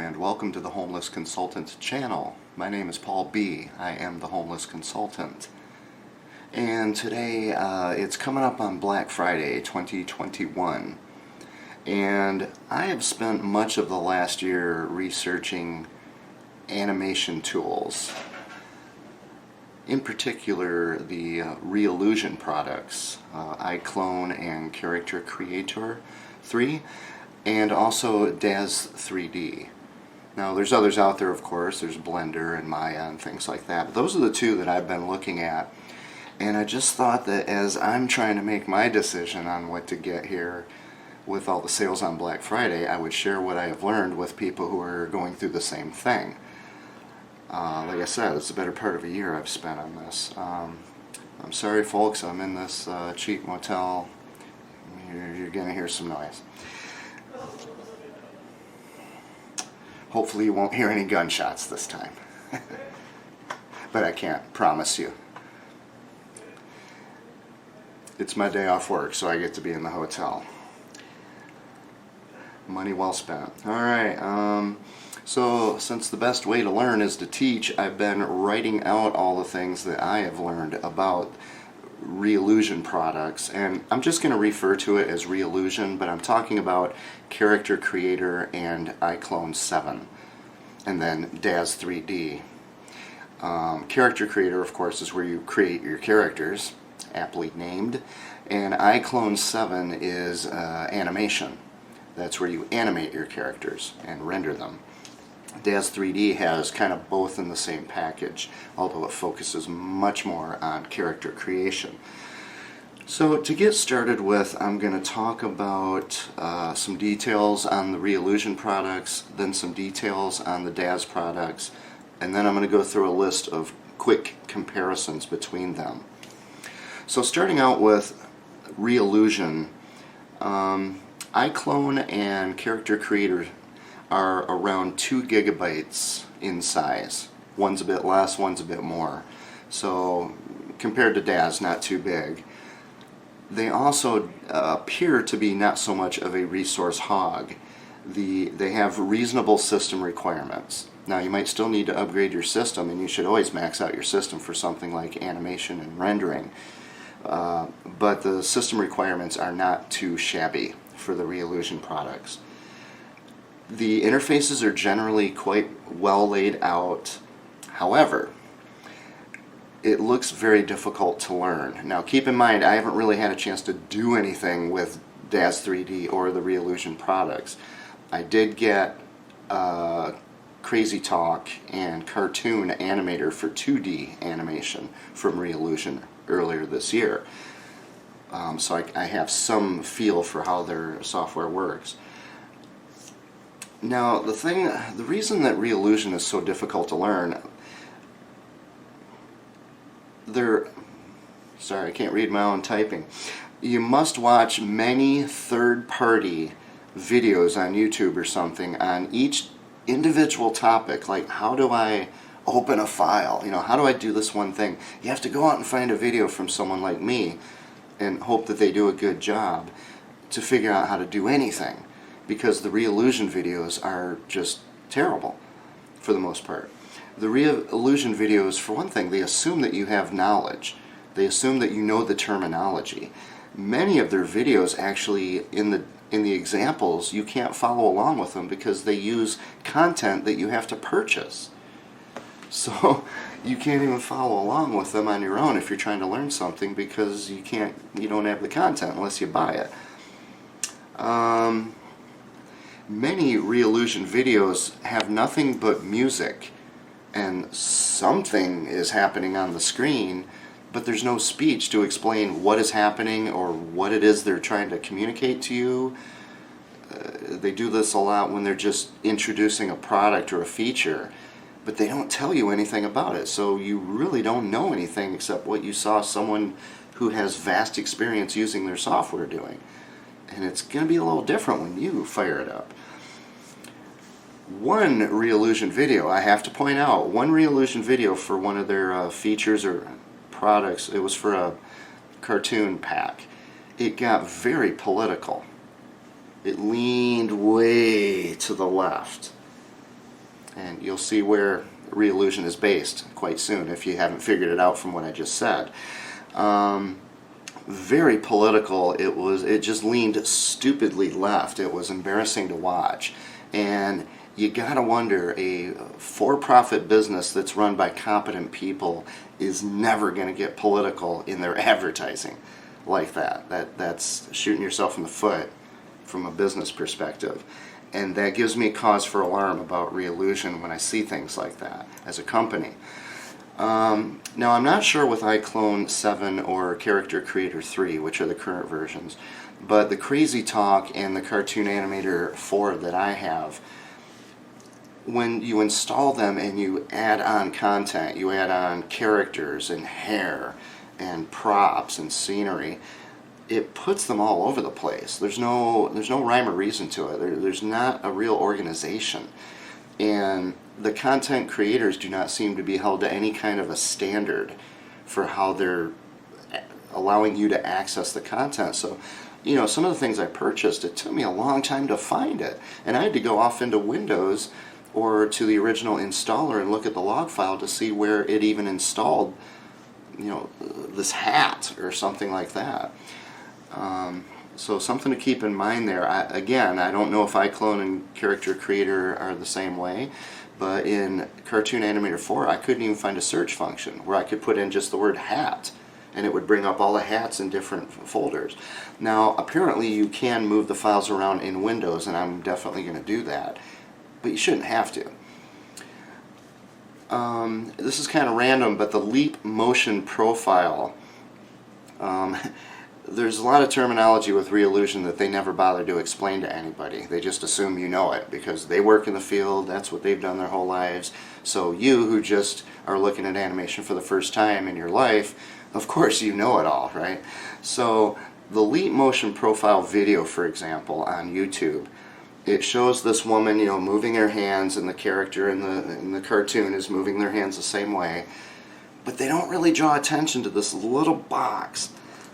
and welcome to the Homeless Consultant channel. My name is Paul B. I am the Homeless Consultant. And today it's coming up on Black Friday 2021. And I have spent much of the last year researching animation tools. In particular, the Reallusion products, iClone and Character Creator 3. And also Daz 3D. Now there's others out there, of course. There's Blender and Maya and things like that. But those are the two that I've been looking at. And I just thought that as I'm trying to make my decision on what to get here with all the sales on Black Friday, I would share what I have learned with people who are going through the same thing. Like I said, it's the better part of a year I've spent on this. I'm sorry folks, I'm in this cheap motel. You're going to hear some noise. Hopefully you won't hear any gunshots this time. But I can't promise you. It's my day off work, so I get to be in the hotel. Money well spent. Alright, so since the best way to learn is to teach, I've been writing out all the things that I have learned about Reallusion products, and I'm just going to refer to it as Reallusion, but I'm talking about Character Creator and iClone7, and then Daz 3D. Character Creator, of course, is where you create your characters, aptly named, and iClone7 is animation. That's where you animate your characters and render them. Daz 3D has kind of both in the same package, although it focuses much more on character creation. So to get started with, I'm going to talk about some details on the Reallusion products, then some details on the Daz products, and then I'm going to go through a list of quick comparisons between them. So starting out with Reallusion, iClone and Character Creator are around 2 gigabytes in size. One's a bit less, one's a bit more. So compared to Daz, not too big. They also appear to be not so much of a resource hog. They have reasonable system requirements. Now you might still need to upgrade your system, and you should always max out your system for something like animation and rendering. But the system requirements are not too shabby for the Reallusion products. The interfaces are generally quite well laid out. However, it looks very difficult to learn. Now keep in mind, I haven't really had a chance to do anything with Daz 3D or the Reallusion products. I did get Crazy Talk and Cartoon Animator for 2D animation from Reallusion earlier this year. So I have some feel for how their software works. Now the reason that Reallusion is so difficult to learn, sorry, I can't read my own typing. You must watch many third-party videos on YouTube or something on each individual topic, like how do I open a file, how do I do this one thing. You have to go out and find a video from someone like me and hope that they do a good job to figure out how to do anything, because the Reallusion videos are just terrible for the most part. The Reallusion videos, for one thing, they assume that you have knowledge. They assume that you know the terminology. Many of their videos actually, in the examples, you can't follow along with them because they use content that you have to purchase. So you can't even follow along with them on your own if you're trying to learn something, because you don't have the content unless you buy it. Many Reallusion videos have nothing but music, and something is happening on the screen, but there's no speech to explain what is happening or what it is they're trying to communicate to you. They do this a lot when they're just introducing a product or a feature, but they don't tell you anything about it, so you really don't know anything except what you saw someone who has vast experience using their software doing. And it's going to be a little different when you fire it up. One Reallusion video, I have to point out, one Reallusion video for one of their features or products, it was for a cartoon pack. It got very political. It leaned way to the left. And you'll see where Reallusion is based quite soon if you haven't figured it out from what I just said. Very political. It just leaned stupidly left. It was embarrassing to watch. And you gotta wonder, a for-profit business that's run by competent people is never gonna get political in their advertising like that. That's shooting yourself in the foot from a business perspective. And that gives me cause for alarm about Reallusion when I see things like that as a company. Now, I'm not sure with iClone7 or Character Creator 3, which are the current versions, but the Crazy Talk and the Cartoon Animator 4 that I have, when you install them and you add on content, you add on characters and hair and props and scenery, it puts them all over the place. There's no rhyme or reason to it. There's not a real organization. And the content creators do not seem to be held to any kind of a standard for how they're allowing you to access the content. So, you know, some of the things I purchased, it took me a long time to find it. And I had to go off into Windows or to the original installer and look at the log file to see where it even installed, you know, this hat or something like that. So something to keep in mind there. Again, I don't know if iClone and Character Creator are the same way, but in Cartoon Animator 4 I couldn't even find a search function where I could put in just the word hat and it would bring up all the hats in different folders. Now apparently you can move the files around in Windows, and I'm definitely going to do that, but you shouldn't have to. This is kind of random, but the Leap Motion Profile, there's a lot of terminology with Reallusion that they never bother to explain to anybody. They just assume you know it because they work in the field, that's what they've done their whole lives. So you who just are looking at animation for the first time in your life, of course you know it all, right? So the Leap Motion Profile video, for example, on YouTube, it shows this woman, you know, moving her hands, and the character in the cartoon is moving their hands the same way, but they don't really draw attention to this little box.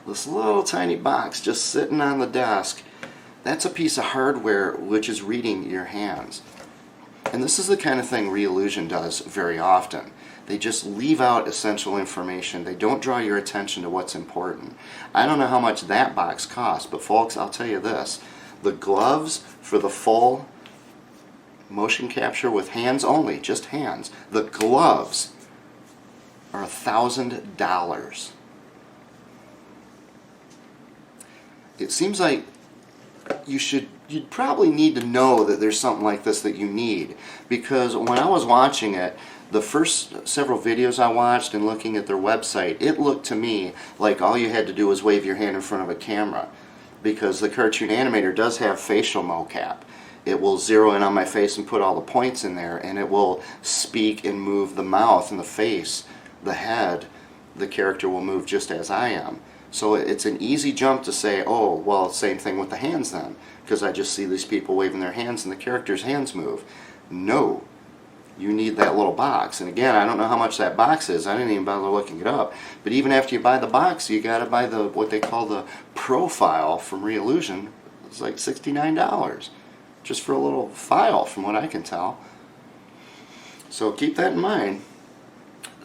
This little tiny box just sitting on the desk, that's a piece of hardware which is reading your hands. And this is the kind of thing Reallusion does very often. They just leave out essential information. They don't draw your attention to what's important. I don't know how much that box costs, but folks, I'll tell you this. The gloves for the full motion capture with hands only, just hands, the gloves are $1,000. It seems like you'd probably need to know that there's something like this that you need, because when I was watching it, the first several videos I watched and looking at their website, it looked to me like all you had to do was wave your hand in front of a camera, because the Cartoon Animator does have facial mocap. It will zero in on my face and put all the points in there, and it will speak and move the mouth and the face, the head. The character will move just as I am. So it's an easy jump to say, oh, well, same thing with the hands then, because I just see these people waving their hands and the character's hands move. No, you need that little box. And again, I don't know how much that box is. I didn't even bother looking it up. But even after you buy the box, you got to buy the what they call the profile from Reallusion. It's like $69 just for a little file, from what I can tell. So keep that in mind.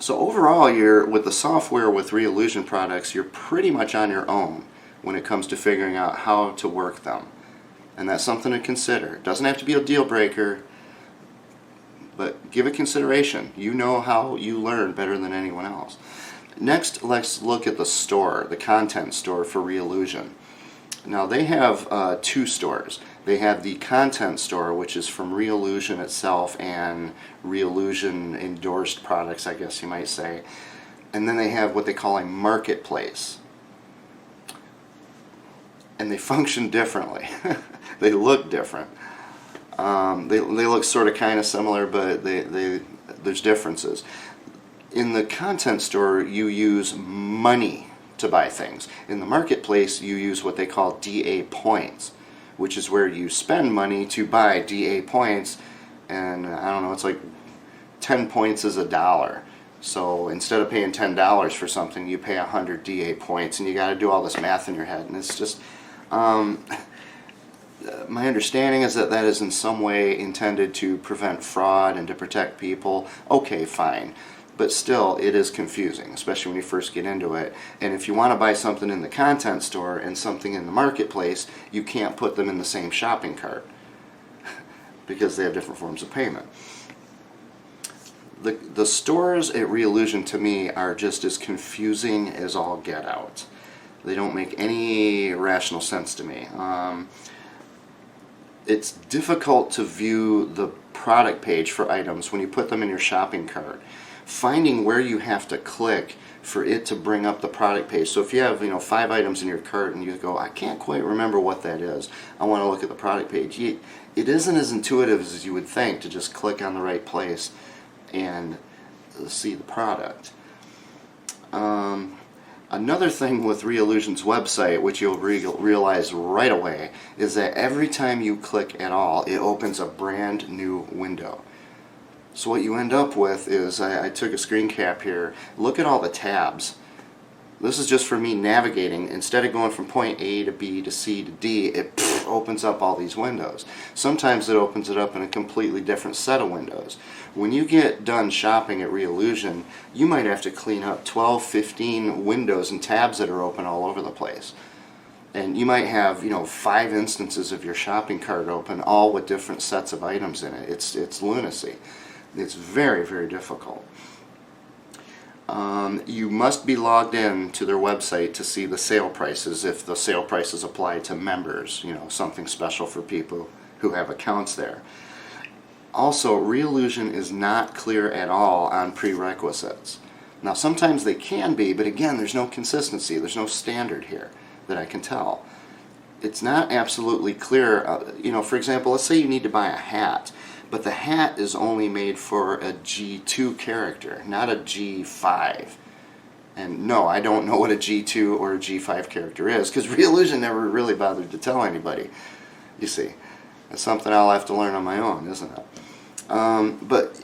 So overall, with the software with Reallusion products, you're pretty much on your own when it comes to figuring out how to work them. And that's something to consider. It doesn't have to be a deal breaker, but give it consideration. You know how you learn better than anyone else. Next, let's look at the store, the content store for Reallusion. Now they have two stores. They have the content store, which is from Reallusion itself and Reallusion endorsed products, I guess you might say. And then they have what they call a marketplace. And they function differently. They look different. They look sort of kind of similar, but there's differences. In the content store, you use money to buy things. In the marketplace, you use what they call DA points, which is where you spend money to buy DA points, and I don't know, it's like 10 points is $1. So instead of paying $10 for something, you pay 100 DA points, and you got to do all this math in your head, and it's just My understanding is that that is in some way intended to prevent fraud and to protect people. Okay, fine. But still, it is confusing, especially when you first get into it. And if you want to buy something in the content store and something in the marketplace, you can't put them in the same shopping cart because they have different forms of payment. The stores at Reallusion, to me, are just as confusing as all get out. They don't make any rational sense to me. It's difficult to view the product page for items when you put them in your shopping cart. Finding where you have to click for it to bring up the product page. So if you have 5 items in your cart and you go, I can't quite remember what that is, I want to look at the product page. It isn't as intuitive as you would think to just click on the right place and see the product. Another thing with Reallusion's website, which you'll realize right away, is that every time you click at all, it opens a brand new window. So what you end up with is, I took a screen cap here, look at all the tabs. This is just for me navigating. Instead of going from point A to B to C to D, it opens up all these windows. Sometimes it opens it up in a completely different set of windows. When you get done shopping at Reallusion, you might have to clean up 12, 15 windows and tabs that are open all over the place. And you might have 5 instances of your shopping cart open, all with different sets of items in it. It's lunacy. It's very, very difficult. You must be logged in to their website to see the sale prices, if the sale prices apply to members, something special for people who have accounts there. Also, Reallusion is not clear at all on prerequisites. Now, sometimes they can be, but again, there's no consistency, there's no standard here that I can tell. It's not absolutely clear. For example, let's say you need to buy a hat, but the hat is only made for a G2 character, not a G5. And no, I don't know what a G2 or a G5 character is, because Reallusion never really bothered to tell anybody. You see, that's something I'll have to learn on my own, isn't it? But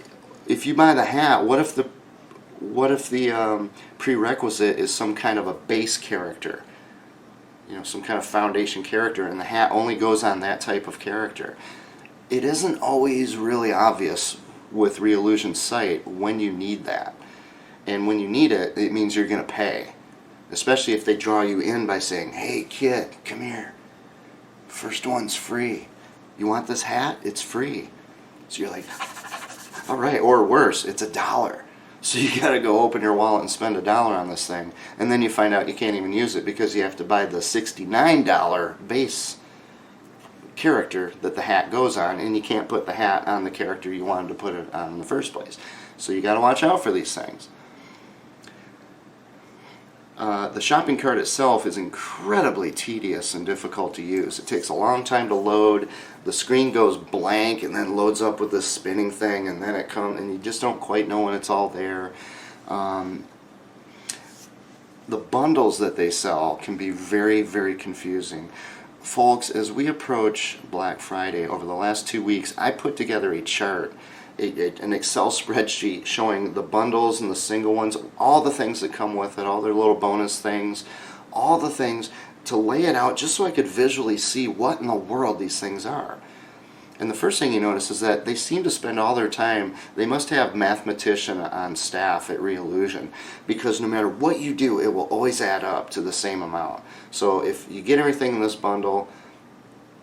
if you buy the hat, what if the prerequisite is some kind of a base character? Some kind of foundation character, and the hat only goes on that type of character. It isn't always really obvious with Reallusion's site when you need that. And when you need it, it means you're going to pay. Especially if they draw you in by saying, hey kid, come here. First one's free. You want this hat? It's free. So you're like, alright, or worse, it's $1. So you got to go open your wallet and spend $1 on this thing. And then you find out you can't even use it because you have to buy the $69 base character that the hat goes on, and you can't put the hat on the character you wanted to put it on in the first place. So you got to watch out for these things. The shopping cart itself is incredibly tedious and difficult to use. It takes a long time to load. The screen goes blank and then loads up with this spinning thing, and then it comes, and you just don't quite know when it's all there. The bundles that they sell can be very, very confusing. Folks, as we approach Black Friday, over the last 2 weeks, I put together a chart, an Excel spreadsheet showing the bundles and the single ones, all the things that come with it, all their little bonus things, all the things, to lay it out just so I could visually see what in the world these things are. And the first thing you notice is that they seem to spend all their time, they must have a mathematician on staff at Reallusion, because no matter what you do, it will always add up to the same amount. So if you get everything in this bundle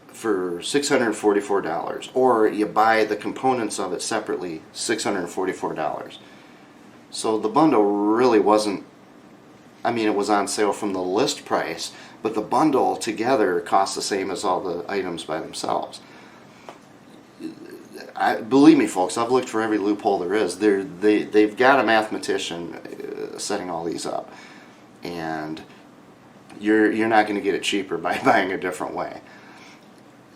for $644, or you buy the components of it separately, $644. So the bundle really wasn't, it was on sale from the list price, but the bundle together costs the same as all the items by themselves. Believe me, folks, I've looked for every loophole there is. They've got a mathematician setting all these up, and you're not going to get it cheaper by buying a different way.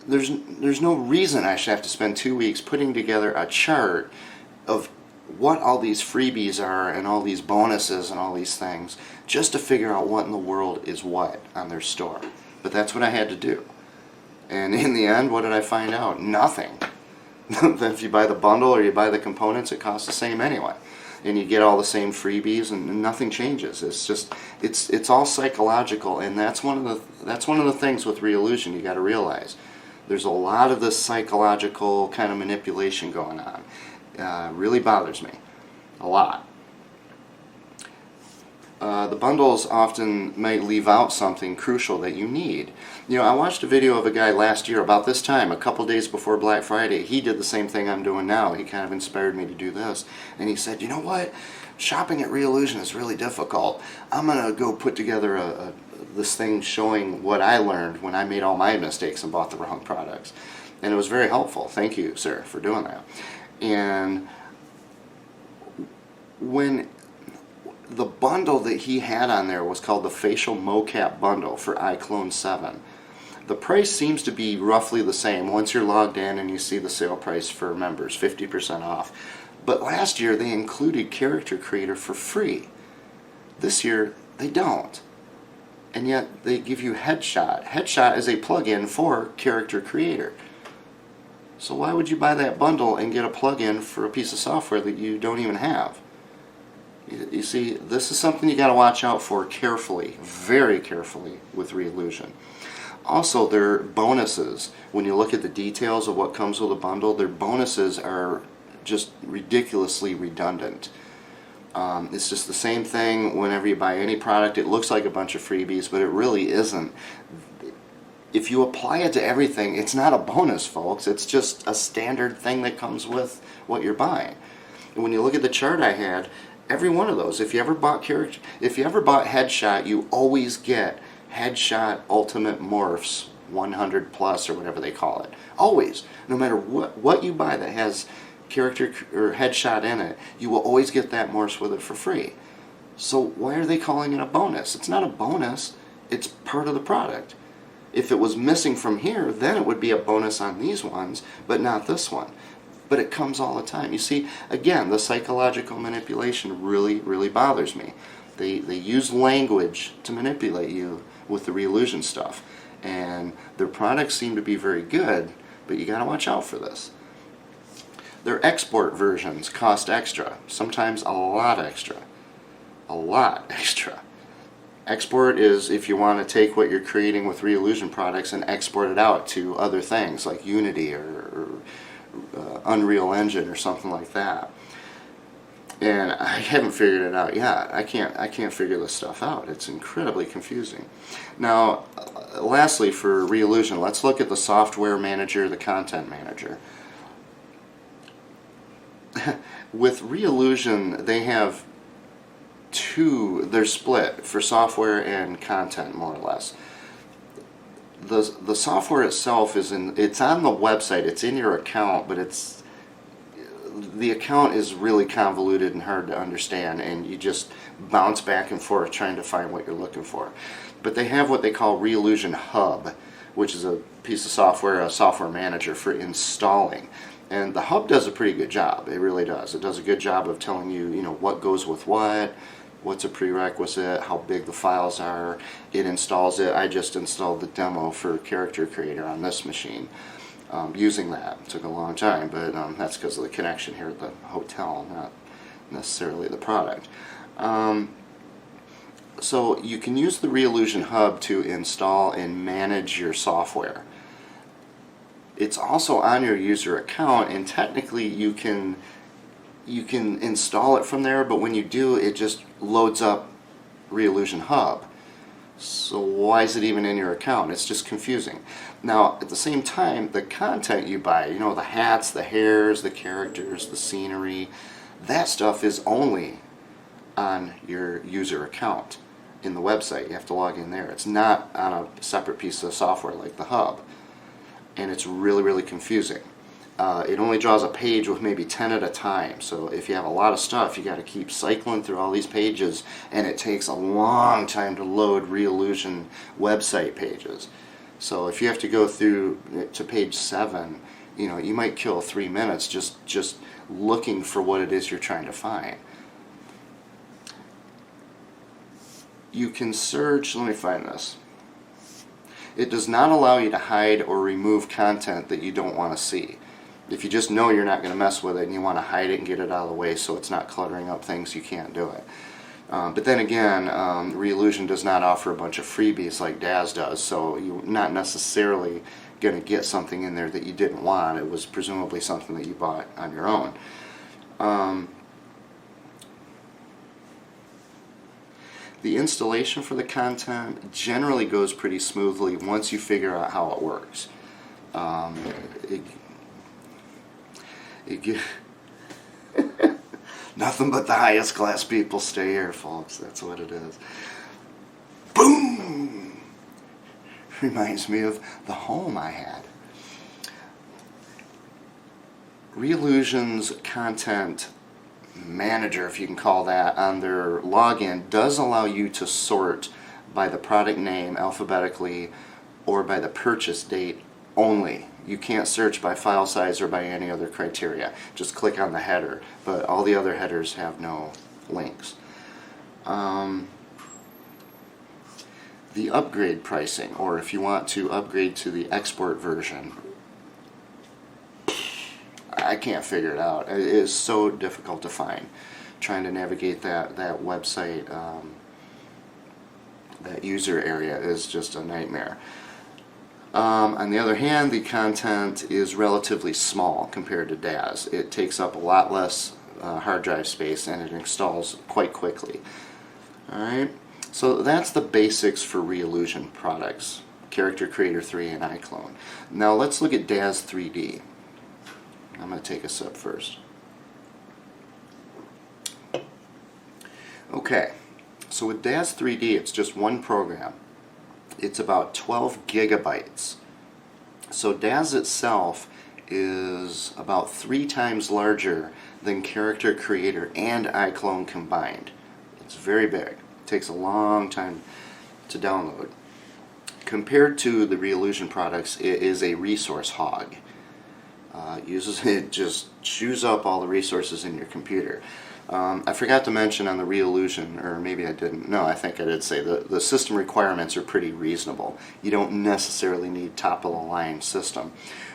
There's no reason I should have to spend 2 weeks putting together a chart of what all these freebies are and all these bonuses and all these things just to figure out what in the world is what on their store. But that's what I had to do. And in the end, what did I find out? Nothing. If you buy the bundle or you buy the components, it costs the same anyway. And you get all the same freebies, and nothing changes. It's just, it's all psychological, and that's one of the things with Reallusion you got to realize. There's a lot of this psychological kind of manipulation going on. Really bothers me a lot. The bundles often might leave out something crucial that you need. You know, I watched a video of a guy last year about this time, a couple days before Black Friday. He did the same thing I'm doing now. He kind of inspired me to do this. And he said, you know what? Shopping at Reallusion is really difficult. I'm going to go put together this thing showing what I learned when I made all my mistakes and bought the wrong products. And it was very helpful. Thank you, sir, for doing that. And when the bundle that he had on there was called the Facial Mocap Bundle for iClone7. The price seems to be roughly the same once you're logged in and you see the sale price for members, 50% off. But last year they included Character Creator for free. This year they don't. And yet they give you Headshot. Headshot is a plugin for Character Creator. So why would you buy that bundle and get a plugin for a piece of software that you don't even have? You see, this is something you got to watch out for carefully, very carefully with Reallusion. Also, their bonuses, when you look at the details of what comes with a bundle, their bonuses are just ridiculously redundant. It's just the same thing whenever you buy any product. It looks like a bunch of freebies, but it really isn't. If you apply it to everything, it's not a bonus, folks. It's just a standard thing that comes with what you're buying. And when you look at the chart I had, every one of those, if you ever bought Headshot, you always get Headshot Ultimate Morphs 100 plus or whatever they call it. Always, no matter what you buy that has Character or Headshot in it, you will always get that morphs with it for free. So why are they calling it a bonus? It's not a bonus, it's part of the product. If it was missing from here, then it would be a bonus on these ones, but not this one. But it comes all the time. You see, again, the psychological manipulation really, really bothers me. They use language to manipulate you with the Reallusion stuff. And their products seem to be very good, but you got to watch out for this. Their export versions cost extra, sometimes a lot extra. A lot extra. Export is if you want to take what you're creating with Reallusion products and export it out to other things like Unity or Unreal Engine or something like that. And I haven't figured it out yet. I can't figure this stuff out. It's incredibly confusing. Now, lastly, for Reallusion, let's look at the software manager, the content manager. With Reallusion, they have they're split for software and content, more or less. The software itself it's on the website, it's in your account, but the account is really convoluted and hard to understand, and you just bounce back and forth trying to find what you're looking for. But they have what they call Reallusion Hub, which is a piece of software, a software manager for installing. And the Hub does a pretty good job. It really does. It does a good job of telling you, what goes with what's a prerequisite, how big the files are. It installs it. I just installed the demo for Character Creator on this machine. Using that. It took a long time, but that's because of the connection here at the hotel, not necessarily the product. So you can use the Reallusion Hub to install and manage your software. It's also on your user account, and technically you can install it from there, but when you do, it just loads up Reallusion Hub. So why is it even in your account? It's just confusing. Now, at the same time, the content you buy, the hats, the hairs, the characters, the scenery, that stuff is only on your user account in the website. You have to log in there. It's not on a separate piece of software like the Hub. And it's really, really confusing. It only draws a page with maybe 10 at a time, so if you have a lot of stuff, you got to keep cycling through all these pages, and it takes a long time to load Reallusion website pages. So if you have to go through to page 7, you might kill 3 minutes just looking for what it is you're trying to find. You can search, let me find this. It does not allow you to hide or remove content that you don't want to see. If you just know you're not going to mess with it and you want to hide it and get it out of the way so it's not cluttering up things, you can't do it. But then again, Reallusion does not offer a bunch of freebies like Daz does, so you're not necessarily going to get something in there that you didn't want. It was presumably something that you bought on your own. The installation for the content generally goes pretty smoothly once you figure out how it works. Nothing but the highest class people stay here, folks. That's what it is. Boom! Reminds me of the home I had. Reallusion's content manager, if you can call that, on their login does allow you to sort by the product name alphabetically or by the purchase date only. You can't search by file size or by any other criteria. Just click on the header, but all the other headers have no links. The upgrade pricing, or if you want to upgrade to the export version, I can't figure it out. It is so difficult to find. Trying to navigate that website, that user area is just a nightmare. On the other hand, the content is relatively small compared to DAZ. It takes up a lot less hard drive space and it installs quite quickly. Alright, so that's the basics for Reallusion products, Character Creator 3 and iClone. Now let's look at DAZ 3D. I'm going to take a sip first. Okay, so with DAZ 3D it's just one program. It's about 12 gigabytes. So DAZ itself is about 3 times larger than Character Creator and iClone combined. It's very big. It takes a long time to download. Compared to the Reallusion products, it is a resource hog. It just chews up all the resources in your computer. I forgot to mention on the Reallusion, or maybe I didn't. No, I think I did say the system requirements are pretty reasonable. You don't necessarily need top-of-the-line system.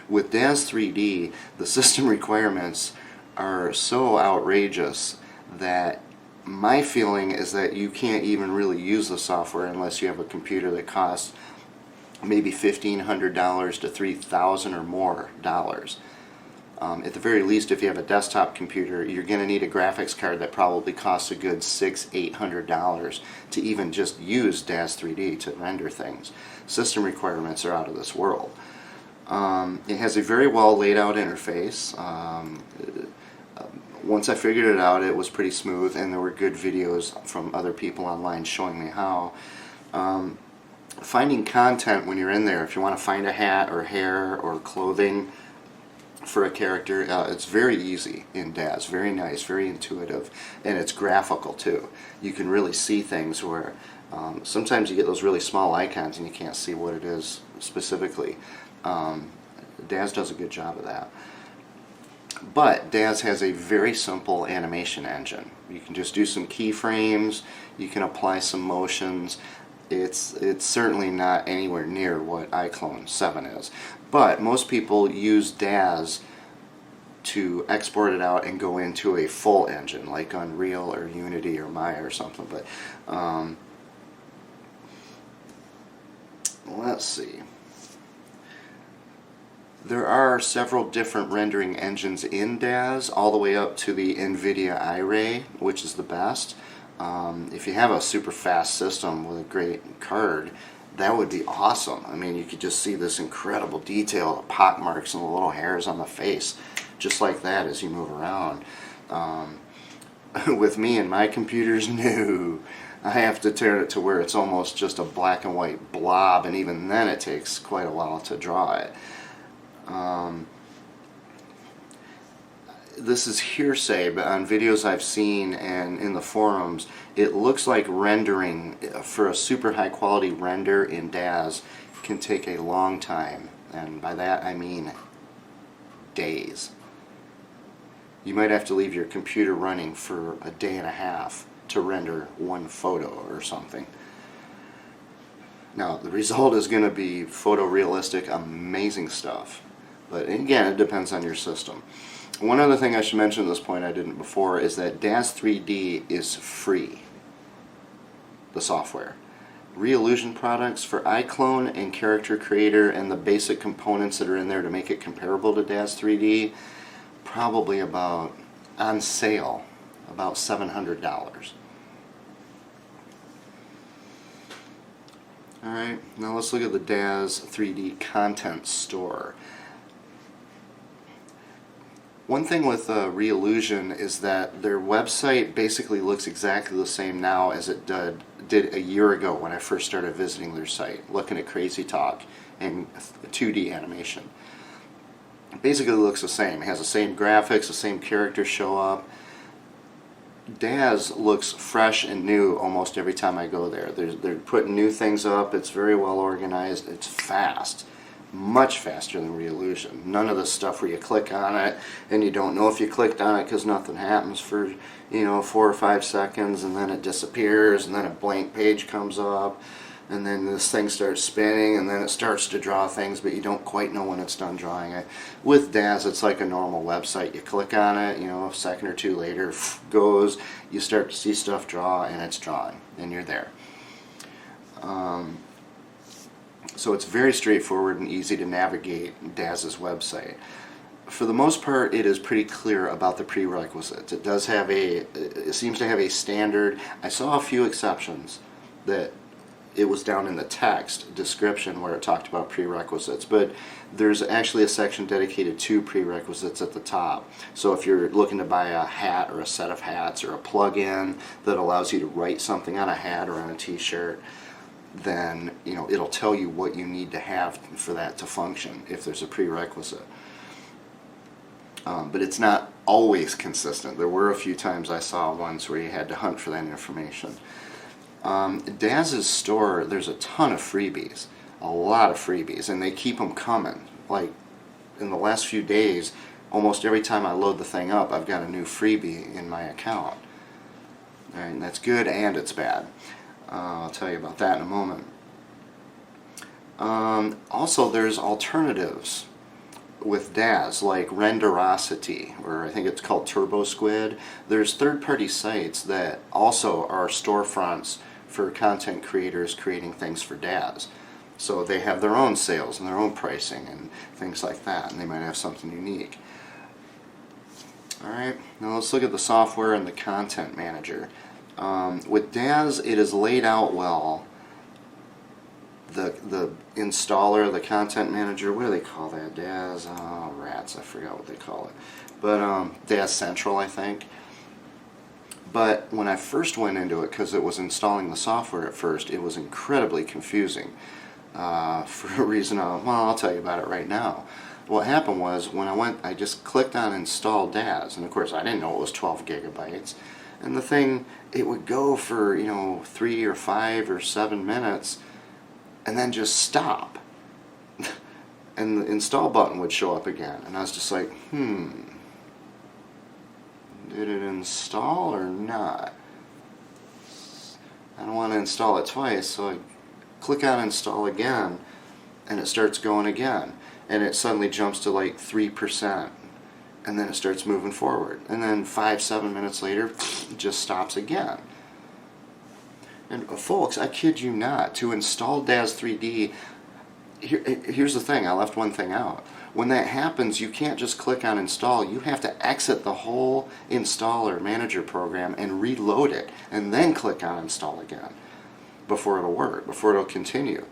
With DAZ 3D, the system requirements are so outrageous that my feeling is that you can't even really use the software unless you have a computer that costs maybe $1,500 to $3,000 or more dollars. At the very least, if you have a desktop computer, you're going to need a graphics card that probably costs a good $600–800 to even just use DAZ 3D to render things. System requirements are out of this world. It has a very well laid out interface. Once I figured it out, it was pretty smooth, and there were good videos from other people online showing me how. Finding content when you're in there, if you want to find a hat or hair or clothing for a character, it's very easy in DAZ, very nice, very intuitive, and it's graphical too. You can really see things where sometimes you get those really small icons and you can't see what it is specifically. DAZ does a good job of that. But DAZ has a very simple animation engine. You can just do some keyframes, you can apply some motions. It's certainly not anywhere near what iClone7 is. But most people use DAZ to export it out and go into a full engine, like Unreal or Unity or Maya or something. But let's see. There are several different rendering engines in DAZ, all the way up to the NVIDIA iRay, which is the best. If you have a super fast system with a great card, that would be awesome. I mean, you could just see this incredible detail, the pock marks and the little hairs on the face, just like that as you move around. With me and my computers, no. I have to turn it to where it's almost just a black and white blob, and even then it takes quite a while to draw it. This is hearsay, but on videos I've seen and in the forums, it looks like rendering for a super high quality render in DAZ can take a long time, and by that I mean days. You might have to leave your computer running for a day and a half to render one photo or something. Now the result is going to be photorealistic, amazing stuff, but again, it depends on your system. One other thing I should mention at this point I didn't before is that DAZ 3D is free, the software. Reallusion products for iClone and Character Creator and the basic components that are in there to make it comparable to DAZ 3D, probably about, on sale, about $700. Alright, now let's look at the DAZ 3D content store. One thing with Reallusion is that their website basically looks exactly the same now as it did a year ago when I first started visiting their site, looking at Crazy Talk and 2D animation. It basically looks the same. It has the same graphics, the same characters show up. DAZ looks fresh and new almost every time I go there. They're putting new things up. It's very well organized. It's fast. Much faster than Reallusion. None of the stuff where you click on it and you don't know if you clicked on it because nothing happens for 4 or 5 seconds, and then it disappears, and then a blank page comes up, and then this thing starts spinning, and then it starts to draw things, but you don't quite know when it's done drawing it. With DAZ, it's like a normal website. You click on it, a second or two later, goes, you start to see stuff draw, and it's drawing, and you're there. So it's very straightforward and easy to navigate DAZ's website. For the most part, it is pretty clear about the prerequisites. It seems to have a standard. I saw a few exceptions that it was down in the text description where it talked about prerequisites, but there's actually a section dedicated to prerequisites at the top. So if you're looking to buy a hat or a set of hats or a plug-in that allows you to write something on a hat or on a t-shirt, then it'll tell you what you need to have for that to function if there's a prerequisite. But it's not always consistent. There were a few times I saw ones where you had to hunt for that information. DAZ's store, there's a ton of freebies, a lot of freebies, and they keep them coming. Like in the last few days, almost every time I load the thing up, I've got a new freebie in my account. And that's good and it's bad. I'll tell you about that in a moment. Also, there's alternatives with DAZ, like Renderosity, or I think it's called Turbo Squid. There's third-party sites that also are storefronts for content creators creating things for DAZ. So they have their own sales and their own pricing and things like that, and they might have something unique. Alright, now let's look at the software and the content manager. With DAZ, it is laid out well. The installer, the content manager, what do they call that? DAZ, oh rats, I forgot what they call it. But DAZ Central, I think. But when I first went into it, because it was installing the software at first, it was incredibly confusing. For a reason, I'll tell you about it right now. What happened was, when I just clicked on Install DAZ, and of course I didn't know it was 12 gigabytes. And the thing, it would go for 3 or 5 or 7 minutes, and then just stop. And the install button would show up again, and I was just like, did it install or not? I don't want to install it twice, so I click on install again, and it starts going again, and it suddenly jumps to like 3%. And then it starts moving forward. And then 5-7 minutes later, it just stops again. And folks, I kid you not, to install DAZ 3D, here's the thing, I left one thing out. When that happens, you can't just click on install. You have to exit the whole installer manager program and reload it, and then click on install again before it'll work, before it'll continue.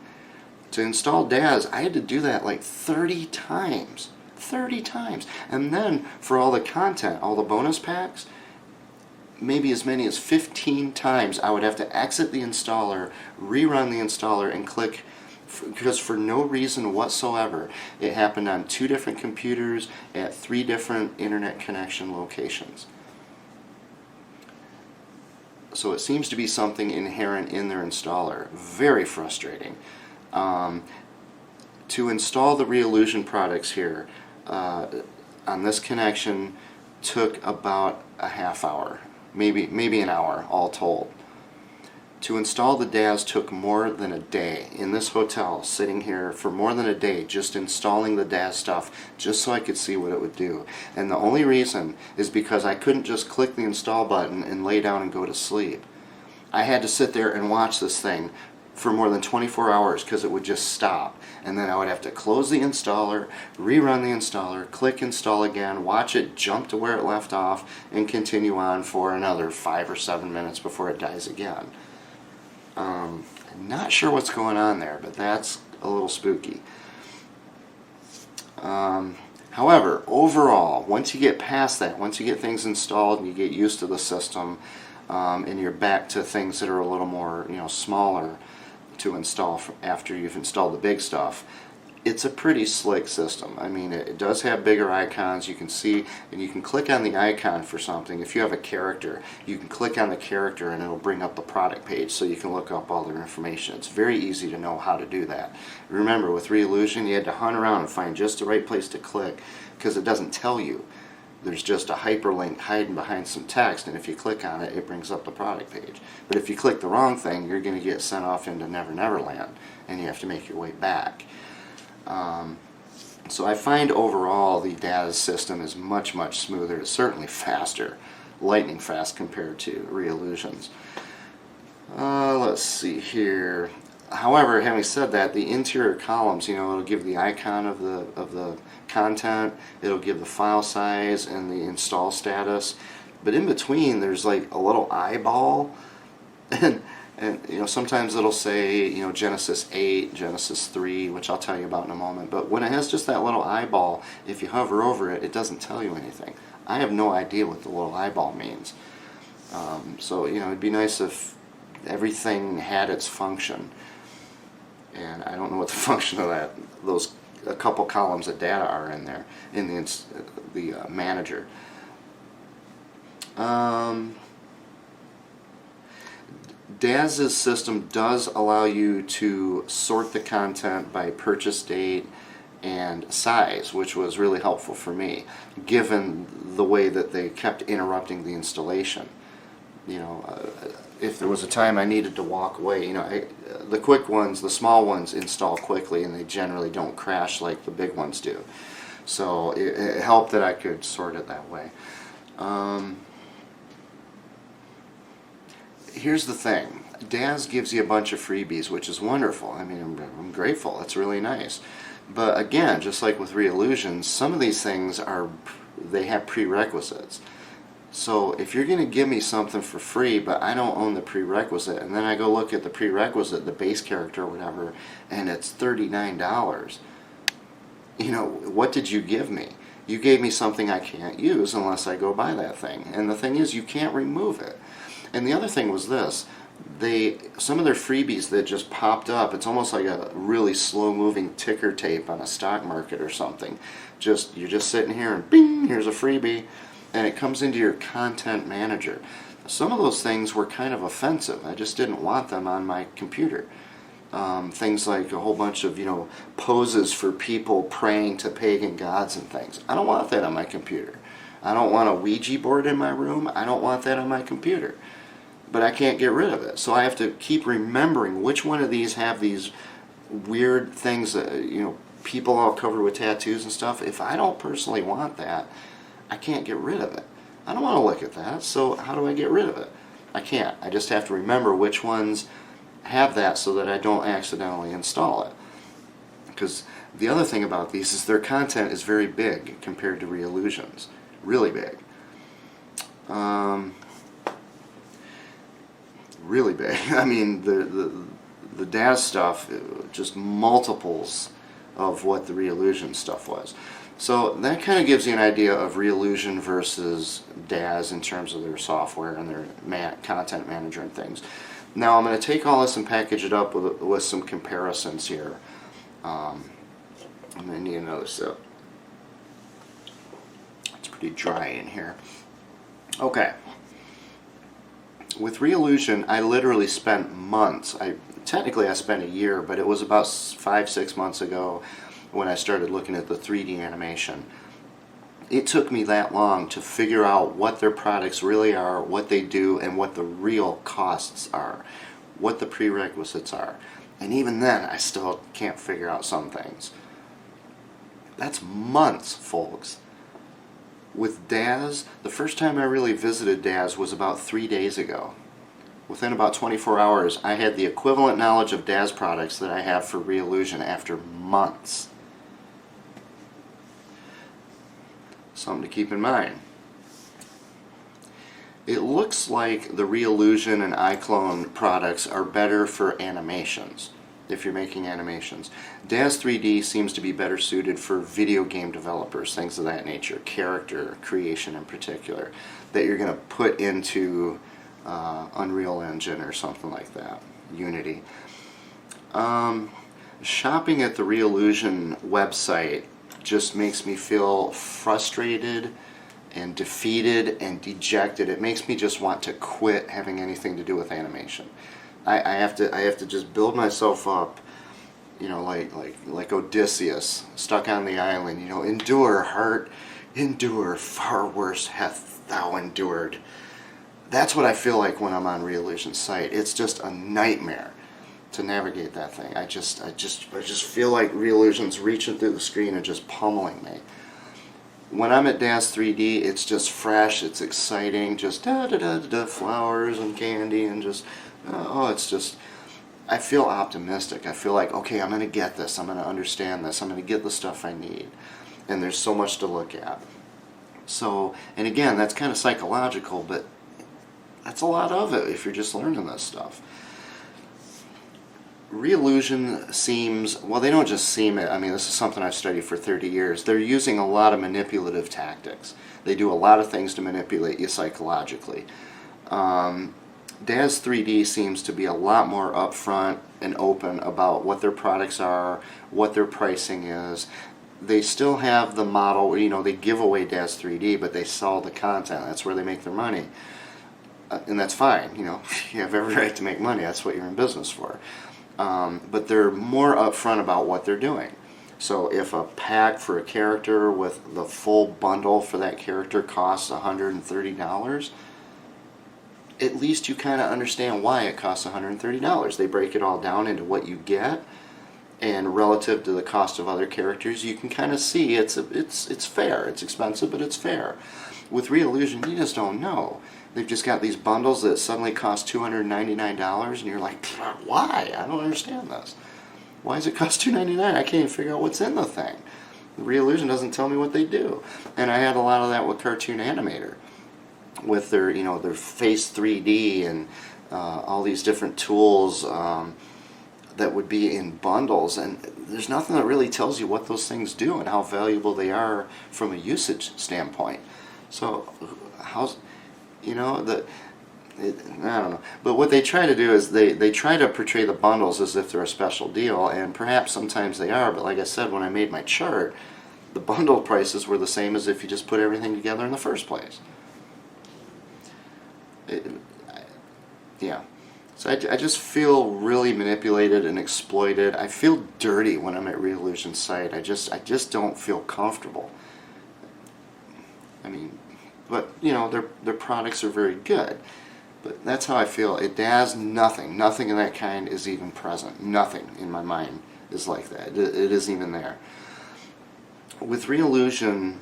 To install DAZ, I had to do that like 30 times. 30 times. And then for all the content, all the bonus packs, maybe as many as 15 times I would have to exit the installer, rerun the installer, and click, because for no reason whatsoever it happened on 2 different computers at 3 different internet connection locations. So it seems to be something inherent in their installer. Very frustrating. To install the Reallusion products here on this connection took about a half hour, maybe an hour all told. To install the DAZ took more than a day. In this hotel, sitting here for more than a day just installing the DAZ stuff just so I could see what it would do. And the only reason is because I couldn't just click the install button and lay down and go to sleep. I had to sit there and watch this thing for more than 24 hours because it would just stop. And then I would have to close the installer, rerun the installer, click install again, watch it jump to where it left off, and continue on for another 5 or 7 minutes before it dies again. I'm not sure what's going on there, but that's a little spooky. However, overall, once you get past that, once you get things installed and you get used to the system, and you're back to things that are a little more, smaller to install after you've installed the big stuff, it's a pretty slick system. I mean, it does have bigger icons. You can see, and you can click on the icon for something. If you have a character, you can click on the character and it'll bring up the product page so you can look up all their information. It's very easy to know how to do that. Remember, with Reallusion, you had to hunt around and find just the right place to click because it doesn't tell you. There's just a hyperlink hiding behind some text, and if you click on it, it brings up the product page. But if you click the wrong thing, you're going to get sent off into Never Never Land, and you have to make your way back. So I find overall the DAS system is much, much smoother. It's certainly faster, lightning fast compared to Reallusion's. Let's see here. However, having said that, the interior columns, it'll give the icon of the content, it'll give the file size and the install status, but in between there's like a little eyeball, and sometimes it'll say Genesis 8, Genesis 3, which I'll tell you about in a moment. But when it has just that little eyeball, if you hover over it, it doesn't tell you anything. I have no idea what the little eyeball means. So it'd be nice if everything had its function. And I don't know what the function of a couple columns of data are in there in the manager. DAS's system does allow you to sort the content by purchase date and size, which was really helpful for me, given the way that they kept interrupting the installation. If there was a time I needed to walk away, the quick ones, the small ones install quickly and they generally don't crash like the big ones do. So it helped that I could sort it that way. Here's the thing. DAS gives you a bunch of freebies, which is wonderful. I mean, I'm grateful. It's really nice. But again, just like with Reallusion, some of these things they have prerequisites. So if you're going to give me something for free, but I don't own the prerequisite, and then I go look at the prerequisite, the base character or whatever, and it's $39, what did you give me? You gave me something I can't use unless I go buy that thing. And the thing is, you can't remove it. And the other thing was this. Some of their freebies that just popped up, it's almost like a really slow-moving ticker tape on a stock market or something. You're just sitting here and bing, here's a freebie. And it comes into your content manager. Some of those things were kind of offensive. I just didn't want them on my computer. Things like a whole bunch of poses for people praying to pagan gods and things. I don't want that on my computer. I don't want a Ouija board in my room. I don't want that on my computer. But I can't get rid of it. So I have to keep remembering which one of these have these weird things that people all covered with tattoos and stuff. If I don't personally want that, I can't get rid of it. I don't want to look at that, so how do I get rid of it? I can't. I just have to remember which ones have that so that I don't accidentally install it. Because the other thing about these is their content is very big compared to Reallusion's. Really big. Really big. I mean, the DAS stuff, just multiples of what the Reallusion stuff was. So that kind of gives you an idea of Reallusion versus DAS in terms of their software and their content manager and things. Now I'm going to take all this and package it up with some comparisons here. I'm going to need another sip. It's pretty dry in here. Okay. With Reallusion, I literally spent months. Technically I spent a year, but it was about 5-6 months ago when I started looking at the 3D animation. It took me that long to figure out what their products really are, what they do, and what the real costs are, what the prerequisites are. And even then, I still can't figure out some things. That's months, folks. With DAS, the first time I really visited DAS was about 3 days ago. Within about 24 hours, I had the equivalent knowledge of DAZ products that I have for Reallusion after months. Something to keep in mind. It looks like the Reallusion and iClone products are better for animations, if you're making animations. DAZ 3D seems to be better suited for video game developers, things of that nature, character creation in particular, that you're going to put into Unreal Engine or something like that, Unity. Shopping at the Reallusion website just makes me feel frustrated and defeated and dejected. It makes me just want to quit having anything to do with animation. I have to just build myself up, you know, like Odysseus stuck on the island. You know, endure, heart, endure. Far worse hath thou endured. That's what I feel like when I'm on Reallusion's site. It's just a nightmare to navigate that thing. I just feel like Reallusion's reaching through the screen and just pummeling me. When I'm at DAZ 3D, it's just fresh, it's exciting, just da-da-da-da-da, flowers and candy and just, oh, it's just, I feel optimistic. I feel like, okay, I'm going to get this, I'm going to understand this, I'm going to get the stuff I need. And there's so much to look at. So, and again, that's kind of psychological, but that's a lot of it if you're just learning this stuff. Reallusion seems, well, they don't just seem it. I mean, this is something I've studied for 30 years. They're using a lot of manipulative tactics. They do a lot of things to manipulate you psychologically. DAZ 3D seems to be a lot more upfront and open about what their products are, what their pricing is. They still have the model, you know, they give away DAZ 3D, but they sell the content. That's where they make their money. And that's fine, you know, you have every right to make money. That's what you're in business for. But they're more upfront about what they're doing. So if a pack for a character with the full bundle for that character costs $130, at least you kind of understand why it costs $130. They break it all down into what you get, and relative to the cost of other characters, you can kind of see it's fair. It's expensive, but it's fair. With Reallusion, you just don't know. They've just got these bundles that suddenly cost $299, and you're like, why? I don't understand this. Why does it cost $299? I can't even figure out what's in the thing. Reallusion doesn't tell me what they do. And I had a lot of that with Cartoon Animator, with their, you know, their Face 3D and all these different tools that would be in bundles. And there's nothing that really tells you what those things do and how valuable they are from a usage standpoint. So how's, you know, I don't know. But what they try to do is they try to portray the bundles as if they're a special deal, and perhaps sometimes they are, but like I said, when I made my chart, the bundle prices were the same as if you just put everything together in the first place. Yeah. So I just feel really manipulated and exploited. I feel dirty when I'm at Reallusion's site. I just don't feel comfortable. I mean, but, you know, their products are very good. But that's how I feel. It does nothing. Nothing of that kind is even present. Nothing in my mind is like that. It isn't even there. With Reallusion,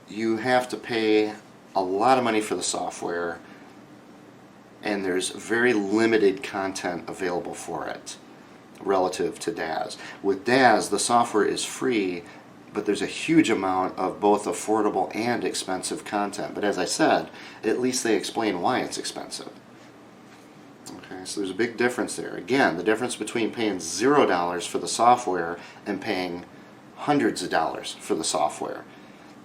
you have to pay a lot of money for the software, and there's very limited content available for it relative to DAZ. With DAZ, the software is free, but there's a huge amount of both affordable and expensive content. But as I said, at least they explain why it's expensive. Okay, so there's a big difference there. Again, the difference between paying $0 for the software and paying hundreds of dollars for the software.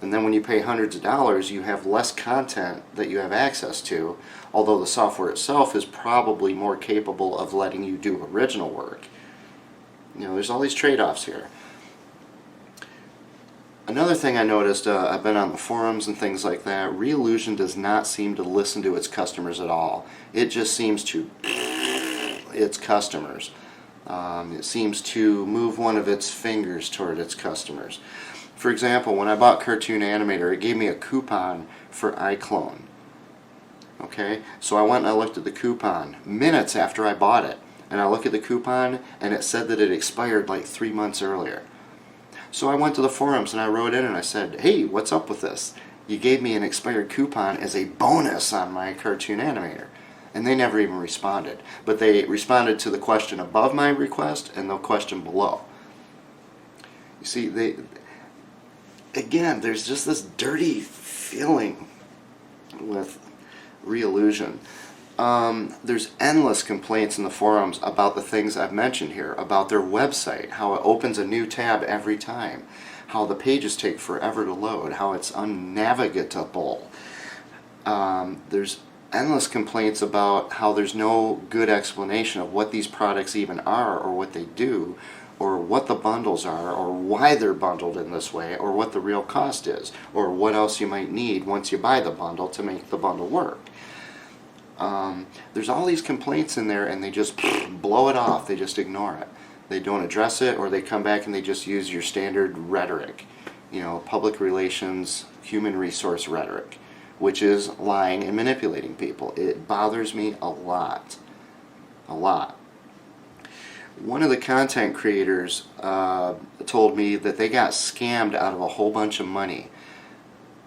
And then when you pay hundreds of dollars, you have less content that you have access to, although the software itself is probably more capable of letting you do original work. You know, there's all these trade-offs here. Another thing I noticed, I've been on the forums and things like that, Reallusion does not seem to listen to its customers at all. It just seems to its customers. It seems to move one of its fingers toward its customers. For example, when I bought Cartoon Animator, it gave me a coupon for iClone. Okay, so I went and I looked at the coupon minutes after I bought it, and I look at the coupon and it said that it expired like 3 months earlier. So I went to the forums and I wrote in and I said, hey, what's up with this? You gave me an expired coupon as a bonus on my cartoon animator. And they never even responded. But they responded to the question above my request and the question below. You see, again, there's just this dirty feeling with Reallusion. There's endless complaints in the forums about the things I've mentioned here, about their website, how it opens a new tab every time, how the pages take forever to load, how it's unnavigatable. There's endless complaints about how there's no good explanation of what these products even are, or what they do, or what the bundles are, or why they're bundled in this way, or what the real cost is, or what else you might need once you buy the bundle to make the bundle work. There's all these complaints in there, and they just blow it off. They just ignore it. They don't address it, or they come back and they just use your standard rhetoric, you know, public relations, human resource rhetoric, which is lying and manipulating people. It bothers me a lot. A lot. One of the content creators told me that they got scammed out of a whole bunch of money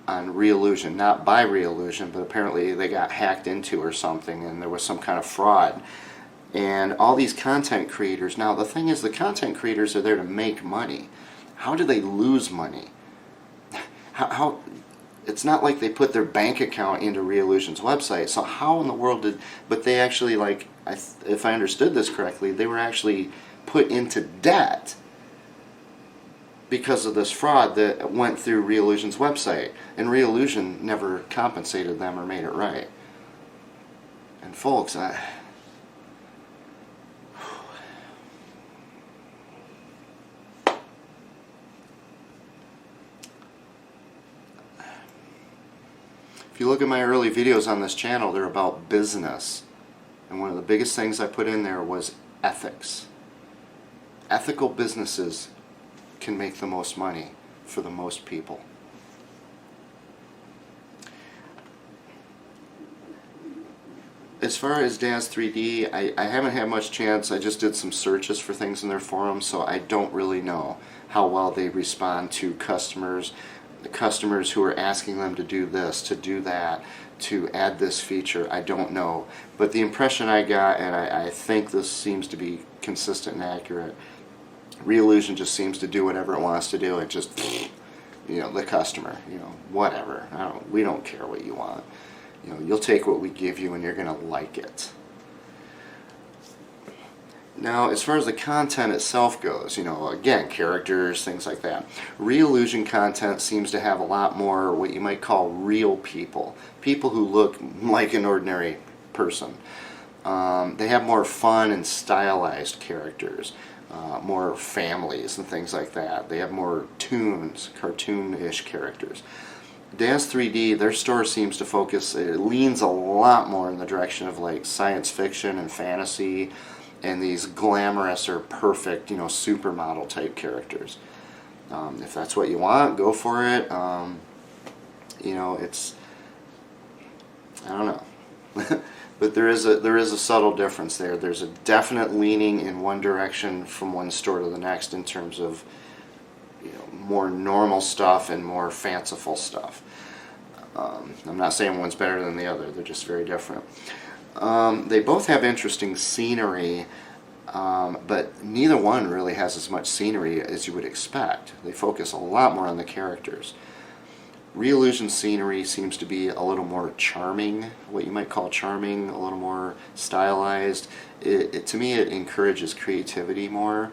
on Reallusion. Not by Reallusion, but apparently they got hacked into or something, and there was some kind of fraud. And all these content creators, now the thing is, the content creators are there to make money. How do they lose money? How it's not like they put their bank account into Reallusion's website, so how in the world did, but they actually, like, if I understood this correctly, they were actually put into debt because of this fraud that went through Reallusion's website, and Reallusion never compensated them or made it right. And folks, if you look at my early videos on this channel, they're about business. And one of the biggest things I put in there was ethics. Ethical businesses can make the most money for the most people. As far as Daz 3D, I haven't had much chance. I just did some searches for things in their forums, so I don't really know how well they respond to customers. The customers who are asking them to do this, to do that, to add this feature. I don't know. But the impression I got, and I think this seems to be consistent and accurate, Reallusion just seems to do whatever it wants to do. It just, you know, the customer, you know, whatever. We don't care what you want. You know, you'll take what we give you and you're going to like it. Now, as far as the content itself goes, you know, again, characters, things like that, Reallusion content seems to have a lot more what you might call real people. People who look like an ordinary person. They have more fun and stylized characters, more families and things like that. They have more toons, cartoon-ish characters. Daz 3D, their store seems to focus, it leans a lot more in the direction of like science fiction and fantasy, and these glamorous or perfect, you know, supermodel type characters. If that's what you want, go for it. You know, it's, I don't know. But there is a subtle difference there. There's a definite leaning in one direction from one store to the next in terms of, you know, more normal stuff and more fanciful stuff. I'm not saying one's better than the other. They're just very different. They both have interesting scenery, but neither one really has as much scenery as you would expect. They focus a lot more on the characters. Reallusion scenery seems to be a little more charming, what you might call charming, a little more stylized. To me, it encourages creativity more.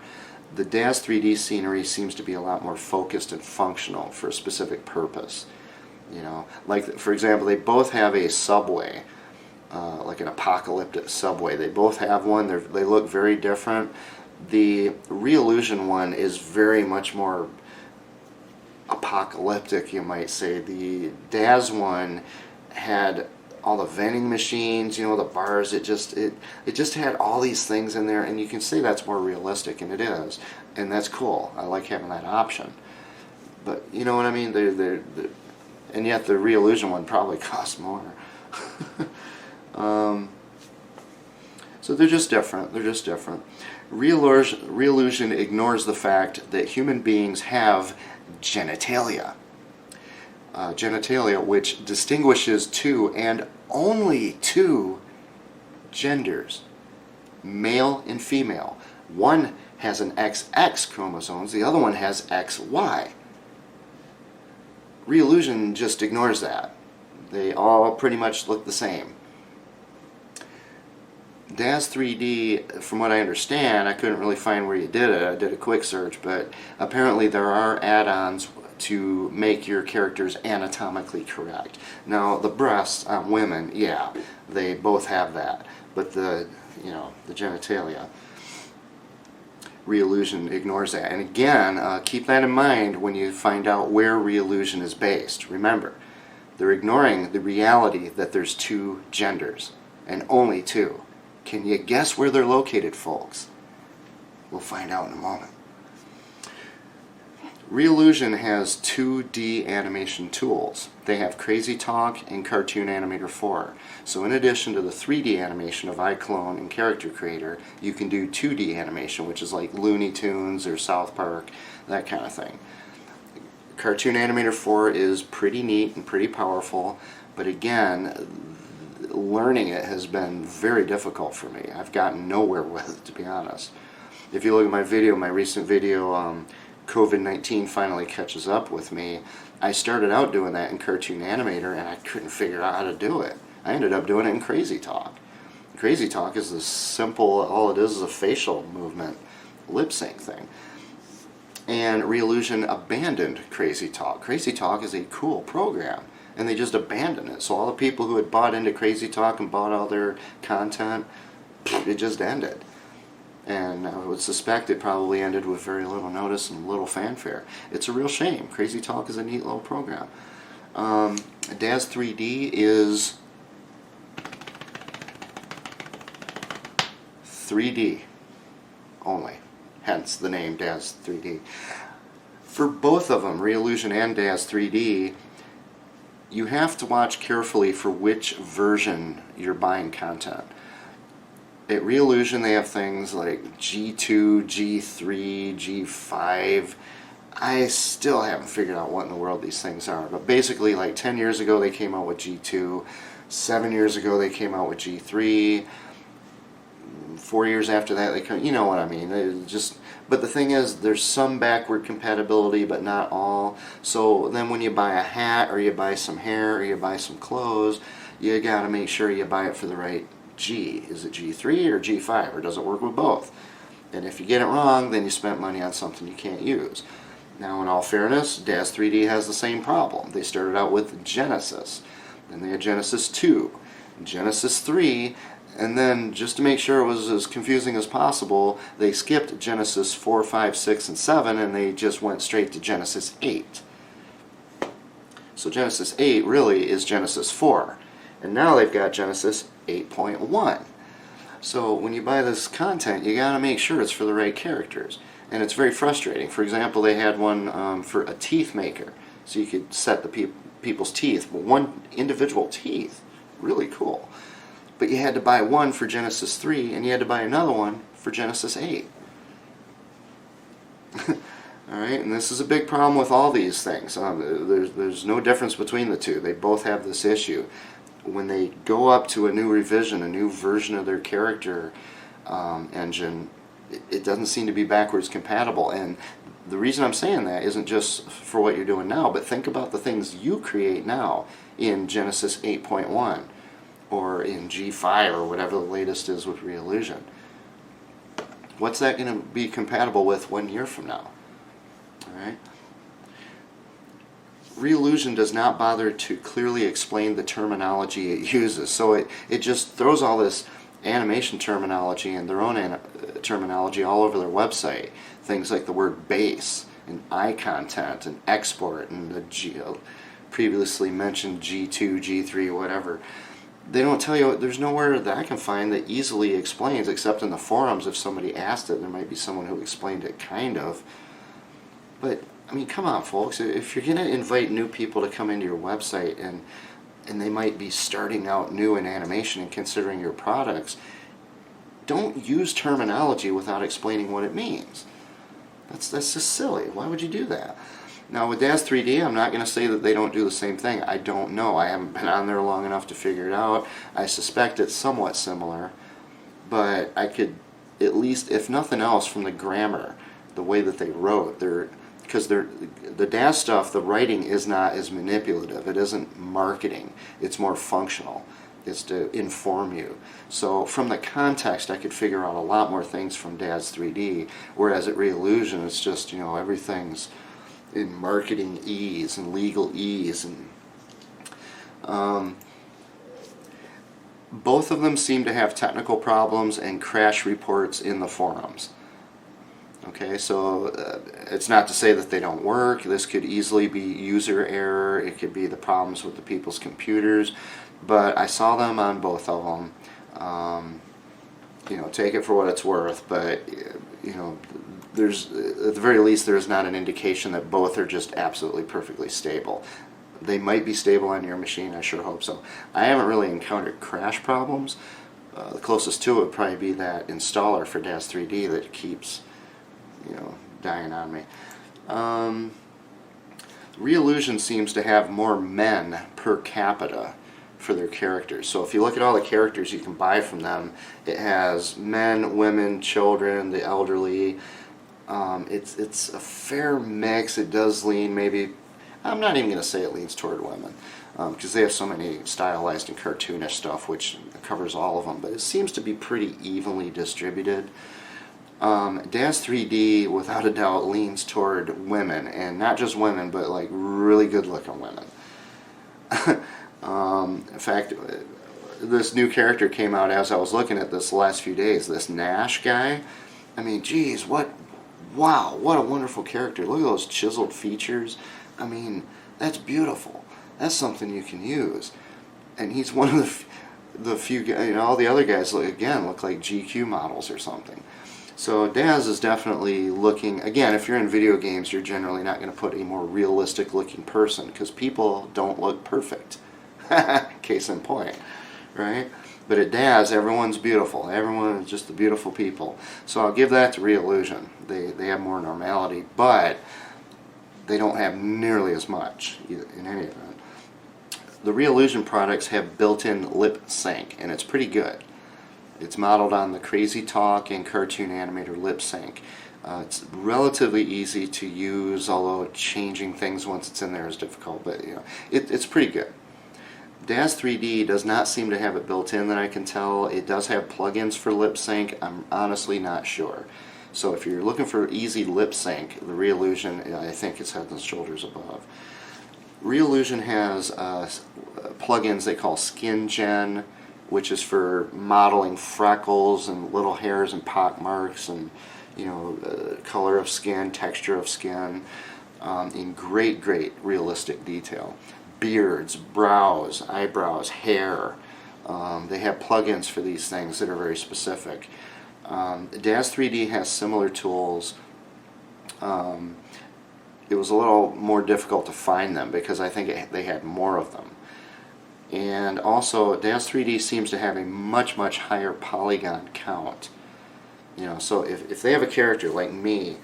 The Daz 3D scenery seems to be a lot more focused and functional for a specific purpose. You know, like, for example, they both have a subway. Like an apocalyptic subway. They both have one. They look very different. The Reallusion one is very much more apocalyptic, you might say. The Daz one had all the vending machines, you know, the bars. It just had all these things in there, and you can say that's more realistic, and it is, and that's cool. I like having that option. But you know what I mean? And yet the Reallusion one probably costs more. So they're just different. They're just different. Reallusion ignores the fact that human beings have genitalia. genitalia, which distinguishes two and only two genders, male and female. One has an XX chromosomes, the other one has XY. Reallusion just ignores that. They all pretty much look the same. DAZ 3D, from what I understand, I couldn't really find where you did it. I did a quick search, but apparently there are add-ons to make your characters anatomically correct. Now, the breasts on women, yeah, they both have that, but the genitalia, Reallusion ignores that. And again, keep that in mind when you find out where Reallusion is based. Remember, they're ignoring the reality that there's two genders, and only two. Can you guess where they're located, folks? We'll find out in a moment. Reallusion has 2D animation tools. They have Crazy Talk and Cartoon Animator 4. So in addition to the 3D animation of iClone and Character Creator, you can do 2D animation, which is like Looney Tunes or South Park, that kind of thing. Cartoon Animator 4 is pretty neat and pretty powerful, but again, learning it has been very difficult for me. I've gotten nowhere with it, to be honest. If you look at my video, my recent video, COVID-19 finally catches up with me, I started out doing that in Cartoon Animator and I couldn't figure out how to do it. I ended up doing it in Crazy Talk. Crazy Talk is this simple, all it is a facial movement, lip sync thing. And Reallusion abandoned Crazy Talk. Crazy Talk is a cool program, and they just abandoned it. So all the people who had bought into Crazy Talk and bought all their content, it just ended. And I would suspect it probably ended with very little notice and little fanfare. It's a real shame. Crazy Talk is a neat little program. DAZ 3D is 3D only, hence the name DAZ 3D. For both of them, Reallusion and DAZ 3D, you have to watch carefully for which version you're buying content. At Reallusion they have things like G2, G3, G5. I still haven't figured out what in the world these things are, but basically like 10 years ago they came out with G2, 7 years ago they came out with G3, 4 years after that they come, you know what I mean. But the thing is, there's some backward compatibility, but not all. So then when you buy a hat, or you buy some hair, or you buy some clothes, you gotta make sure you buy it for the right G. Is it G3 or G5, or does it work with both? And if you get it wrong, then you spent money on something you can't use. Now in all fairness, DAZ 3D has the same problem. They started out with Genesis, then they had Genesis 2, Genesis 3, and then just to make sure it was as confusing as possible, they skipped Genesis 4, 5, 6, and 7, and they just went straight to Genesis 8. So Genesis 8 really is Genesis 4. And now they've got Genesis 8.1. So when you buy this content, you gotta make sure it's for the right characters. And it's very frustrating. For example, they had one for a teeth maker. So you could set the people's teeth, one individual teeth. Really cool. But you had to buy one for Genesis 3, and you had to buy another one for Genesis 8. Alright, and this is a big problem with all these things. There's no difference between the two. They both have this issue. When they go up to a new revision, a new version of their character engine, it doesn't seem to be backwards compatible. And the reason I'm saying that isn't just for what you're doing now, but think about the things you create now in Genesis 8.1 or in G5 or whatever the latest is with Reallusion. What's that going to be compatible with 1 year from now? Alright? Reallusion does not bother to clearly explain the terminology it uses, so it just throws all this animation terminology and their own terminology all over their website. Things like the word base and eye content and export and the previously mentioned G2, G3, whatever. They don't tell you, there's nowhere that I can find that easily explains, except in the forums. If somebody asked it, there might be someone who explained it kind of. But I mean, come on, folks. If you're going to invite new people to come into your website and they might be starting out new in animation and considering your products, don't use terminology without explaining what it means. That's just silly. Why would you do that? Now with DAZ 3D, I'm not going to say that they don't do the same thing. I don't know. I haven't been on there long enough to figure it out. I suspect it's somewhat similar, but I could, at least, if nothing else, from the grammar, the way that they wrote, because the DAZ stuff, the writing is not as manipulative. It isn't marketing. It's more functional. It's to inform you. So from the context, I could figure out a lot more things from DAZ 3D, whereas at Reallusion, it's just, everything's in marketing ease and legal ease. And both of them seem to have technical problems and crash reports in the forums. Okay, so it's not to say that they don't work. This could easily be user error. It could be the problems with the people's computers. But I saw them on both of them. Take it for what it's worth. But there's, at the very least, there's not an indication that both are just absolutely perfectly stable. They might be stable on your machine. I sure hope so. I haven't really encountered crash problems. The closest to it would probably be that installer for DAZ 3D that keeps dying on me. Reallusion seems to have more men per capita for their characters. So if you look at all the characters you can buy from them, it has men, women, children, the elderly. It's a fair mix. It does lean, maybe, I'm not even going to say it leans toward women, because they have so many stylized and cartoonish stuff which covers all of them, but it seems to be pretty evenly distributed. DAZ 3D, without a doubt, leans toward women, and not just women, but like really good looking women. In fact, this new character came out as I was looking at this the last few days, this Nash guy. I mean, geez, wow, what a wonderful character. Look at those chiseled features. I mean, that's beautiful. That's something you can use. And he's one of the few guys, all the other guys, look like GQ models or something. So DAZ is definitely looking, again, if you're in video games, you're generally not going to put a more realistic looking person, because people don't look perfect. Case in point, right? But at DAZ, everyone's beautiful. Everyone is just the beautiful people. So I'll give that to Reallusion. They have more normality, but they don't have nearly as much in any event. The Reallusion products have built-in lip sync, and it's pretty good. It's modeled on the Crazy Talk and Cartoon Animator lip sync. It's relatively easy to use, although changing things once it's in there is difficult, but it's pretty good. DAZ 3D does not seem to have it built in that I can tell. It does have plugins for lip sync. I'm honestly not sure. So if you're looking for easy lip sync, the Reallusion, I think, is head and shoulders above. Reallusion has plugins they call Skin Gen, which is for modeling freckles and little hairs and pock marks and color of skin, texture of skin, in great realistic detail. Beards, brows, eyebrows, hair. They have plugins for these things that are very specific. DAZ 3D has similar tools. It was a little more difficult to find them because I think they had more of them. And also, DAZ 3D seems to have a much higher polygon count. So if they have a character like me,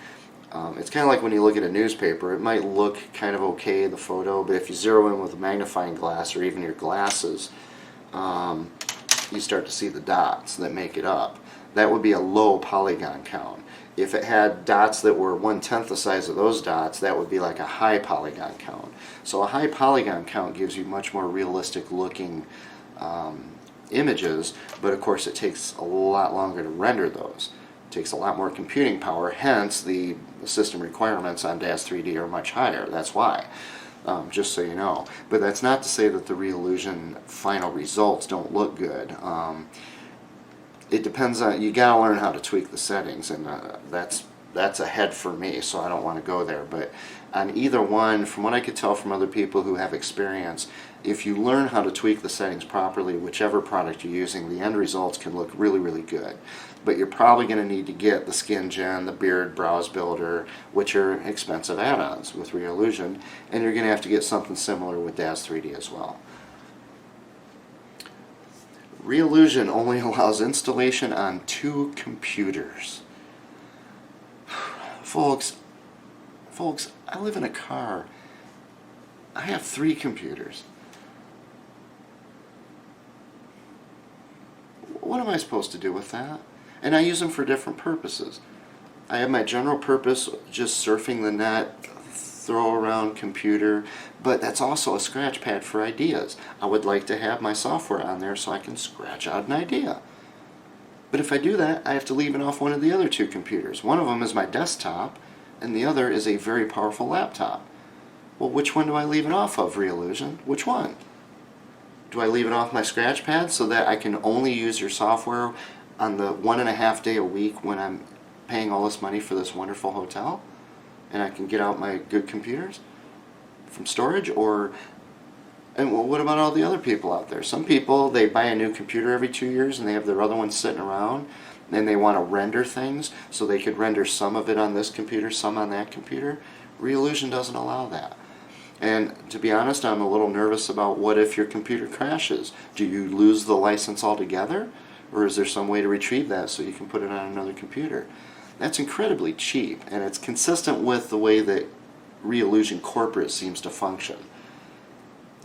it's kind of like when you look at a newspaper. It might look kind of okay, the photo, but if you zero in with a magnifying glass or even your glasses, you start to see the dots that make it up. That would be a low polygon count. If it had dots that were 1/10 the size of those dots, that would be like a high polygon count. So a high polygon count gives you much more realistic looking images, but of course it takes a lot longer to render those. It takes a lot more computing power, hence the system requirements on DAZ 3D are much higher. That's why, just so you know. But that's not to say that the Reallusion final results don't look good. It depends on, you gotta learn how to tweak the settings, and that's ahead for me, so I don't want to go there. But on either one, from what I could tell from other people who have experience, if you learn how to tweak the settings properly, whichever product you're using, the end results can look really good. But you're probably going to need to get the Skin Gen, the Beard Brows Builder, which are expensive add-ons with Reallusion, and you're going to have to get something similar with DAZ 3D as well. Reallusion only allows installation on 2 computers. Folks, Folks, I live in a car. I have 3 computers. What am I supposed to do with that? And I use them for different purposes. I have my general purpose, just surfing the net, throw around computer, but that's also a scratch pad for ideas. I would like to have my software on there so I can scratch out an idea. But if I do that, I have to leave it off one of the other 2 computers. One of them is my desktop, and the other is a very powerful laptop. Well, which one do I leave it off of, Reallusion? Which one? Do I leave it off my scratch pad so that I can only use your software on the 1.5 day a week when I'm paying all this money for this wonderful hotel? And I can get out my good computers from storage? And well, what about all the other people out there? Some people, they buy a new computer every 2 years and they have their other one sitting around, and they want to render things so they could render some of it on this computer, some on that computer. Reallusion doesn't allow that. And to be honest, I'm a little nervous about what if your computer crashes? Do you lose the license altogether? Or is there some way to retrieve that so you can put it on another computer? That's incredibly cheap, and it's consistent with the way that Reallusion corporate seems to function.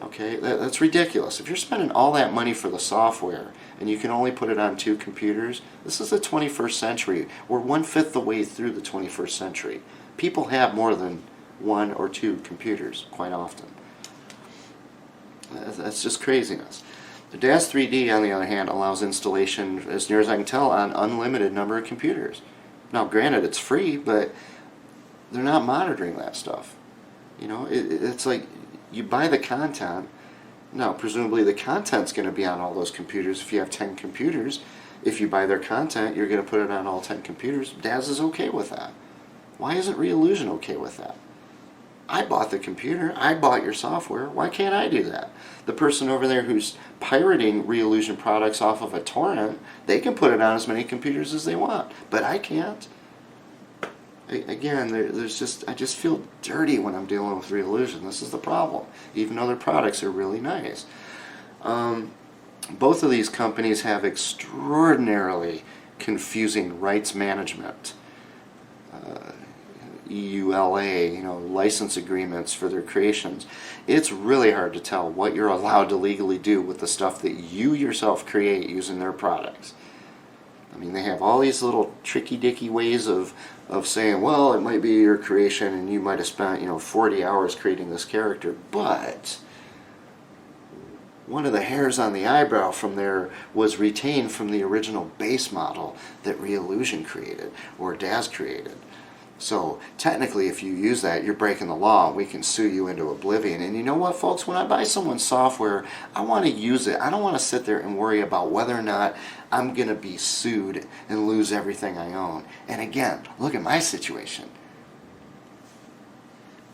Okay, that's ridiculous. If you're spending all that money for the software and you can only put it on 2 computers, this is the 21st century. We're 1/5 the way through the 21st century. People have more than 1 or 2 computers quite often. That's just craziness. The DAS 3D, on the other hand, allows installation, as near as I can tell, on unlimited number of computers. Now, granted, it's free, but they're not monitoring that stuff. You know, it's like you buy the content. Now, presumably the content's going to be on all those computers. If you have 10 computers, if you buy their content, you're going to put it on all 10 computers. DAS is okay with that. Why isn't Reallusion okay with that? I bought the computer. I bought your software. Why can't I do that? The person over there who's pirating Reallusion products off of a torrent, they can put it on as many computers as they want, but I can't. Again, I just feel dirty when I'm dealing with Reallusion. This is the problem. Even though their products are really nice. Both of these companies have extraordinarily confusing rights management. EULA, license agreements for their creations. It's really hard to tell what you're allowed to legally do with the stuff that you yourself create using their products. I mean, they have all these little tricky-dicky ways of saying, well, it might be your creation and you might have spent, 40 hours creating this character, but one of the hairs on the eyebrow from there was retained from the original base model that Reallusion created or DAS created. So technically, if you use that, you're breaking the law. We can sue you into oblivion. And you know what, folks? When I buy someone's software, I want to use it. I don't want to sit there and worry about whether or not I'm going to be sued and lose everything I own. And again, look at my situation.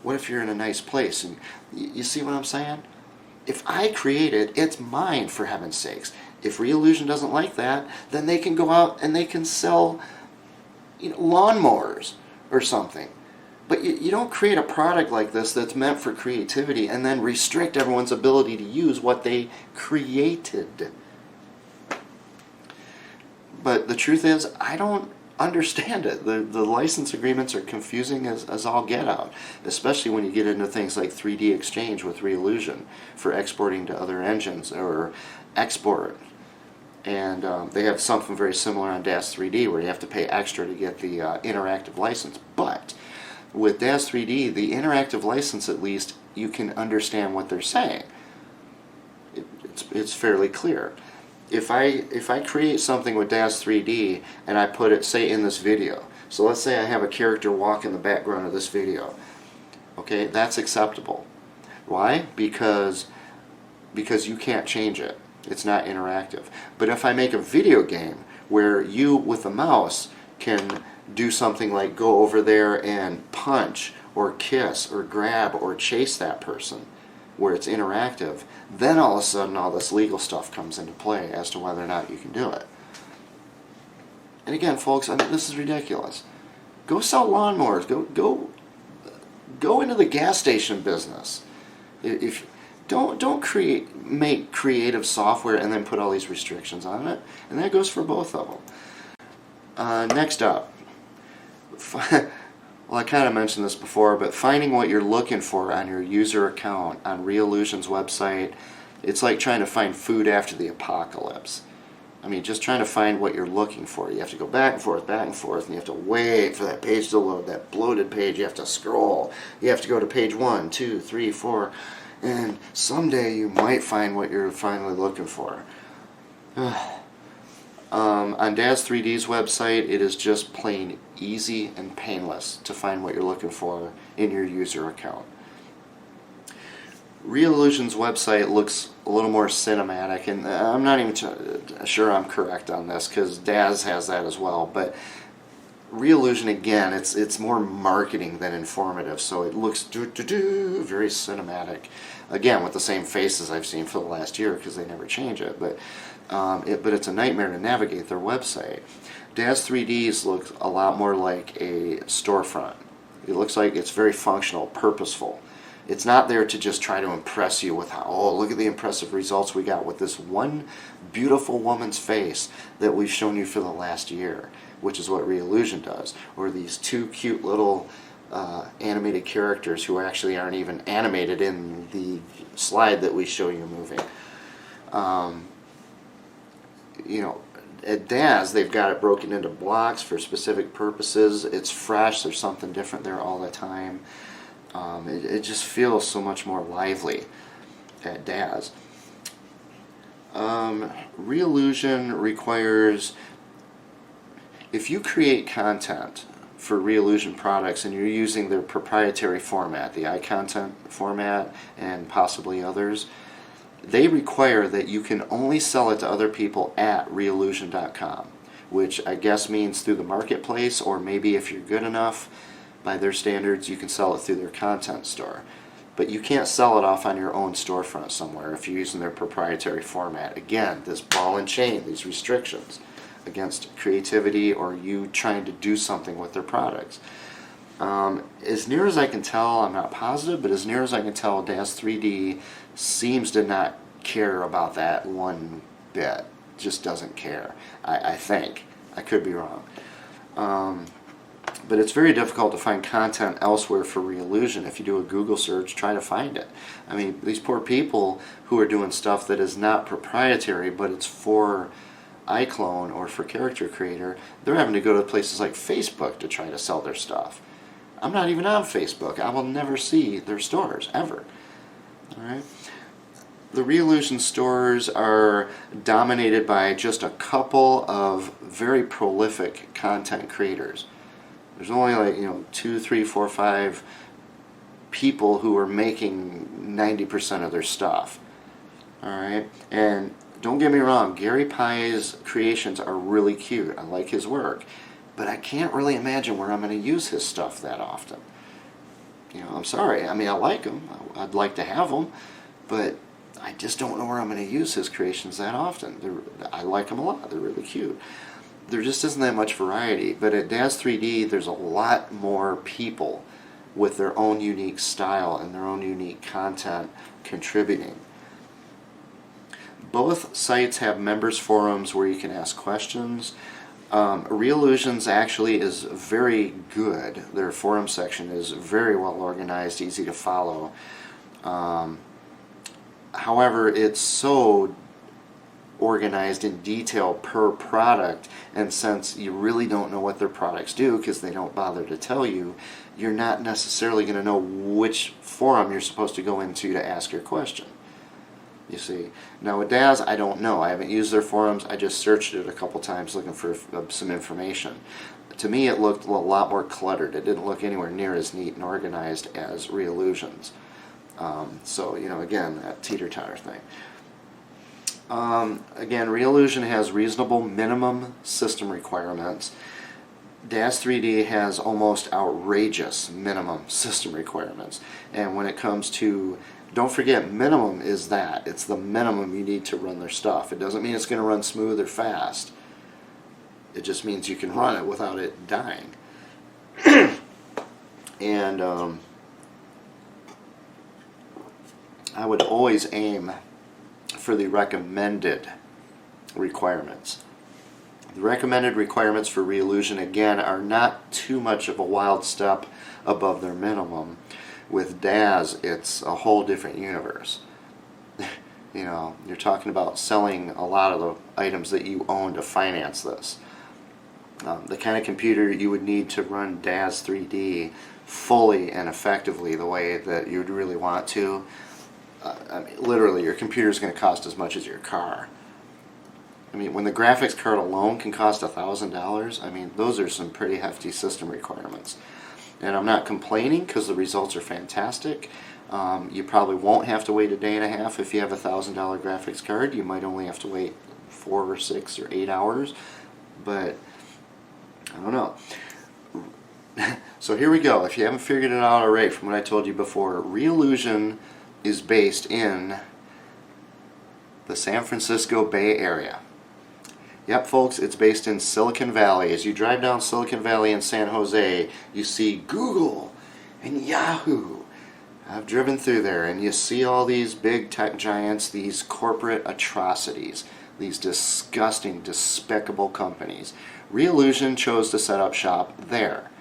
What if you're in a nice place? And you see what I'm saying? If I create it, it's mine, for heaven's sakes. If Reallusion doesn't like that, then they can go out and they can sell lawnmowers or something. But you don't create a product like this that's meant for creativity and then restrict everyone's ability to use what they created. But the truth is, I don't understand it. The license agreements are confusing as all get out, especially when you get into things like 3D Exchange with Reallusion for exporting to other engines or export. And they have something very similar on DAS 3D where you have to pay extra to get the interactive license. But with DAS 3D, the interactive license, at least, you can understand what they're saying. It's fairly clear. If I create something with DAS 3D and I put it, say, in this video. So let's say I have a character walk in the background of this video. Okay, that's acceptable. Why? Because you can't change it. It's not interactive. But if I make a video game where you, with a mouse, can do something like go over there and punch or kiss or grab or chase that person, where it's interactive, then all of a sudden all this legal stuff comes into play as to whether or not you can do it. And again, folks, I mean, this is ridiculous. Go sell lawnmowers. Go into the gas station business. Don't make creative software and then put all these restrictions on it. And that goes for both of them. Next up, Well, I kind of mentioned this before, but finding what you're looking for on your user account on Reallusion's website, it's like trying to find food after the apocalypse. I mean, just trying to find what you're looking for. You have to go back and forth, and you have to wait for that page to load, that bloated page. You have to scroll. You have to go to page 1, 2, 3, 4, and someday you might find what you're finally looking for. On Daz3D's website, it is just plain easy and painless to find what you're looking for in your user account. Reallusion's website looks a little more cinematic, and I'm not even sure I'm correct on this because Daz has that as well, but Reallusion, again, it's more marketing than informative, so it looks very cinematic. Again, with the same faces I've seen for the last year because they never change it, but it's a nightmare to navigate their website. Daz3D's looks a lot more like a storefront. It looks like it's very functional, purposeful. It's not there to just try to impress you with, oh, look at the impressive results we got with this one beautiful woman's face that we've shown you for the last year, which is what Reallusion does. Or these two cute little animated characters who actually aren't even animated in the slide that we show you moving. You know, at Daz, they've got it broken into blocks for specific purposes. It's fresh. There's something different there all the time. It just feels so much more lively at Daz. Reallusion requires, if you create content for Reallusion products and you're using their proprietary format, the iContent format and possibly others, they require that you can only sell it to other people at Reallusion.com, which I guess means through the marketplace, or maybe if you're good enough by their standards, you can sell it through their content store. But you can't sell it off on your own storefront somewhere if you're using their proprietary format. Again, this ball and chain, these restrictions against creativity or you trying to do something with their products. As near as I can tell, I'm not positive, but as near as I can tell, Daz3D seems to not care about that one bit. Just doesn't care, I think. I could be wrong. But it's very difficult to find content elsewhere for Reallusion. If you do a Google search, try to find it. I mean, these poor people who are doing stuff that is not proprietary, but it's for iClone or for Character Creator, they're having to go to places like Facebook to try to sell their stuff. I'm not even on Facebook. I will never see their stores, ever. All right? The Reallusion stores are dominated by just a couple of very prolific content creators. There's only like 2, 3, 4, 5 people who are making 90% of their stuff. All right, and don't get me wrong, Gary Pye's creations are really cute. I like his work, but I can't really imagine where I'm going to use his stuff that often. I'm sorry. I mean, I like him. I'd like to have them, but I just don't know where I'm going to use his creations that often. I like them a lot. They're really cute. There just isn't that much variety, but at Daz3D there's a lot more people with their own unique style and their own unique content contributing. Both sites have members forums where you can ask questions. Reallusion's actually is very good. Their forum section is very well organized, easy to follow. However, it's so organized in detail per product, and since you really don't know what their products do because they don't bother to tell you, you're not necessarily going to know which forum you're supposed to go into to ask your question. You see. Now with Daz, I don't know. I haven't used their forums. I just searched it a couple times looking for some information. To me, it looked a lot more cluttered. It didn't look anywhere near as neat and organized as Reallusion's. So, again, that teeter-totter thing. Again, Reallusion has reasonable minimum system requirements. Daz3D has almost outrageous minimum system requirements. And when it comes to, don't forget, minimum is that. It's the minimum you need to run their stuff. It doesn't mean it's going to run smooth or fast. It just means you can run it without it dying. And I would always aim for the recommended requirements. The recommended requirements for Reallusion, again, are not too much of a wild step above their minimum. With DAS, it's a whole different universe. You know, you're talking about selling a lot of the items that you own to finance this. The kind of computer you would need to run DAS 3D fully and effectively the way that you'd really want to. I mean, literally, your computer is going to cost as much as your car. I mean, when the graphics card alone can cost $1,000, I mean, those are some pretty hefty system requirements. And I'm not complaining because the results are fantastic. You probably won't have to wait a day and a half if you have a $1,000 graphics card. You might only have to wait 4 or 6 or 8 hours. But I don't know. So here we go. If you haven't figured it out already from what I told you before, Reallusion is based in the San Francisco Bay Area. Yep, folks, it's based in Silicon Valley. As you drive down Silicon Valley in San Jose, you see Google and Yahoo. I've driven through there, and you see all these big tech giants, these corporate atrocities, these disgusting, despicable companies. Reallusion chose to set up shop there.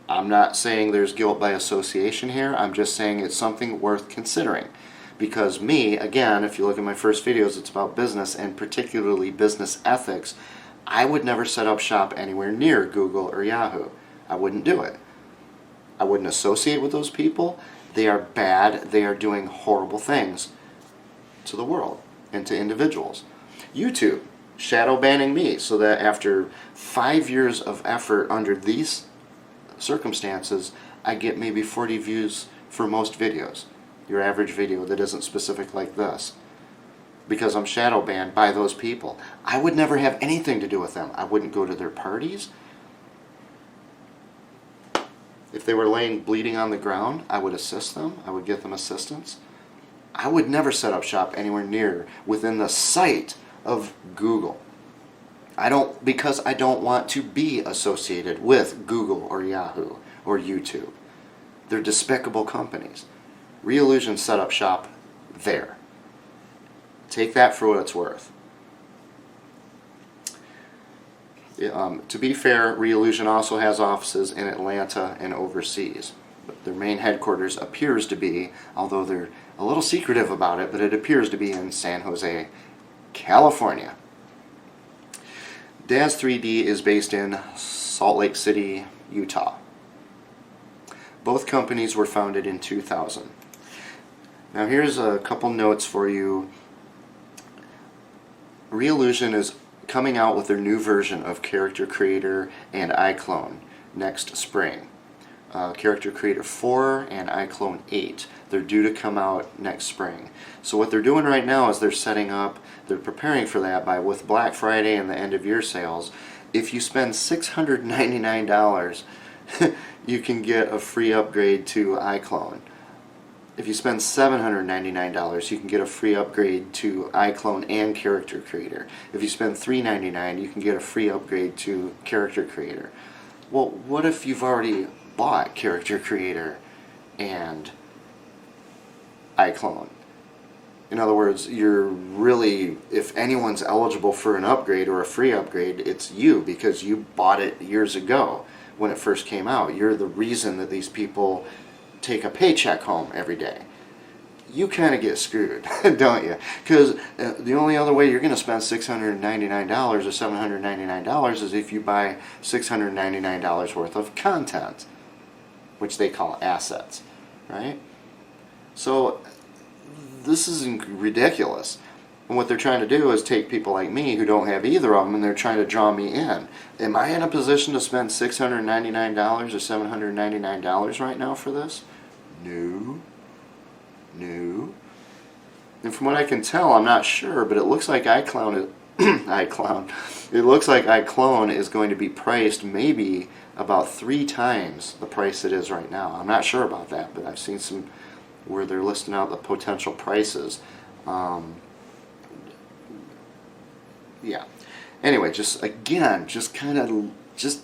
I'm not saying there's guilt by association here. I'm just saying it's something worth considering. Because me, again, if you look at my first videos, it's about business, and particularly business ethics. I would never set up shop anywhere near Google or Yahoo. I wouldn't do it. I wouldn't associate with those people. They are bad. They are doing horrible things to the world and to individuals. YouTube, shadow banning me so that after 5 years of effort under these circumstances, I get maybe 40 views for most videos. Your average video that isn't specific like this. Because I'm shadow banned by those people. I would never have anything to do with them. I wouldn't go to their parties. If they were laying bleeding on the ground, I would assist them. I would get them assistance. I would never set up shop anywhere near within the sight of Google. Because I don't want to be associated with Google or Yahoo or YouTube. They're despicable companies. Reallusion set up shop there. Take that for what it's worth. To be fair, Reallusion also has offices in Atlanta and overseas. But their main headquarters appears to be, although they're a little secretive about it, but it appears to be in San Jose, California. DAS 3D is based in Salt Lake City, Utah. Both companies were founded in 2000. Now here's a couple notes for you. Reallusion is coming out with their new version of Character Creator and iClone next spring. Character Creator 4 and iClone 8. They're due to come out next spring. So what they're doing right now is they're preparing for that with Black Friday and the end of year sales. If you spend $699, you can get a free upgrade to iClone. If you spend $799, you can get a free upgrade to iClone and Character Creator. If you spend $399, you can get a free upgrade to Character Creator. Well, what if you've already bought Character Creator and iClone? In other words, if anyone's eligible for an upgrade or a free upgrade, it's you, because you bought it years ago when it first came out. You're the reason that these people take a paycheck home every day. You kind of get screwed, don't you? Because the only other way you're going to spend $699 or $799 is if you buy $699 worth of content, which they call assets, right? So this is ridiculous. And what they're trying to do is take people like me who don't have either of them, and they're trying to draw me in. Am I in a position to spend $699 or $799 right now for this? No. No. And from what I can tell, I'm not sure, but it looks like iClone is going to be priced maybe about 3 times the price it is right now. I'm not sure about that, but I've seen some where they're listing out the potential prices. Yeah. Anyway, just to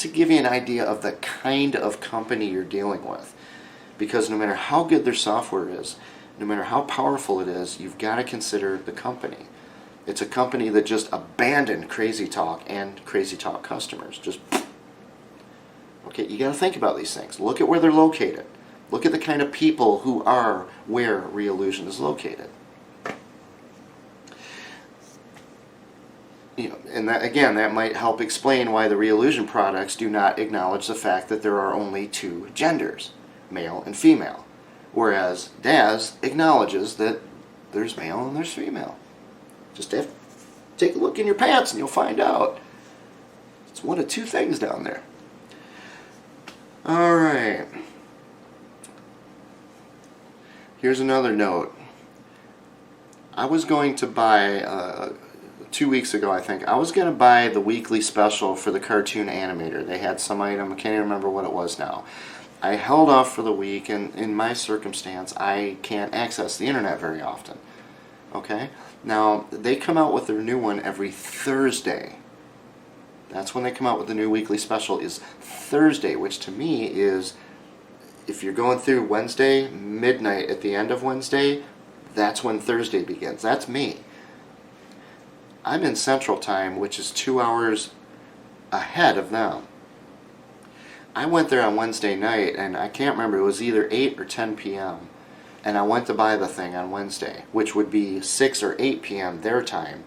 give you an idea of the kind of company you're dealing with. Because no matter how good their software is, no matter how powerful it is, you've got to consider the company. It's a company that just abandoned Crazy Talk and Crazy Talk customers. Just, okay, you got to think about these things. Look at where they're located. Look at the kind of people who are where Reallusion is located. You know, and that, again, that might help explain why the Reallusion products do not acknowledge the fact that there are only two genders, male and female, whereas Daz acknowledges that there's male and there's female. Just have to take a look in your pants and you'll find out. It's one of two things down there. All right. Here's another note. I was going to buy 2 weeks ago, I think, I was going to buy the weekly special for the cartoon animator. They had some item, I can't even remember what it was now. I held off for the week, and in my circumstance, I can't access the internet very often. Okay? Now, they come out with their new one every Thursday. That's when they come out with the new weekly special, is Thursday, which to me is, if you're going through Wednesday, midnight at the end of Wednesday, that's when Thursday begins. That's me. I'm in Central Time, which is 2 hours ahead of them. I went there on Wednesday night, and I can't remember, it was either 8 or 10 p.m. And I went to buy the thing on Wednesday, which would be 6 or 8 p.m. their time.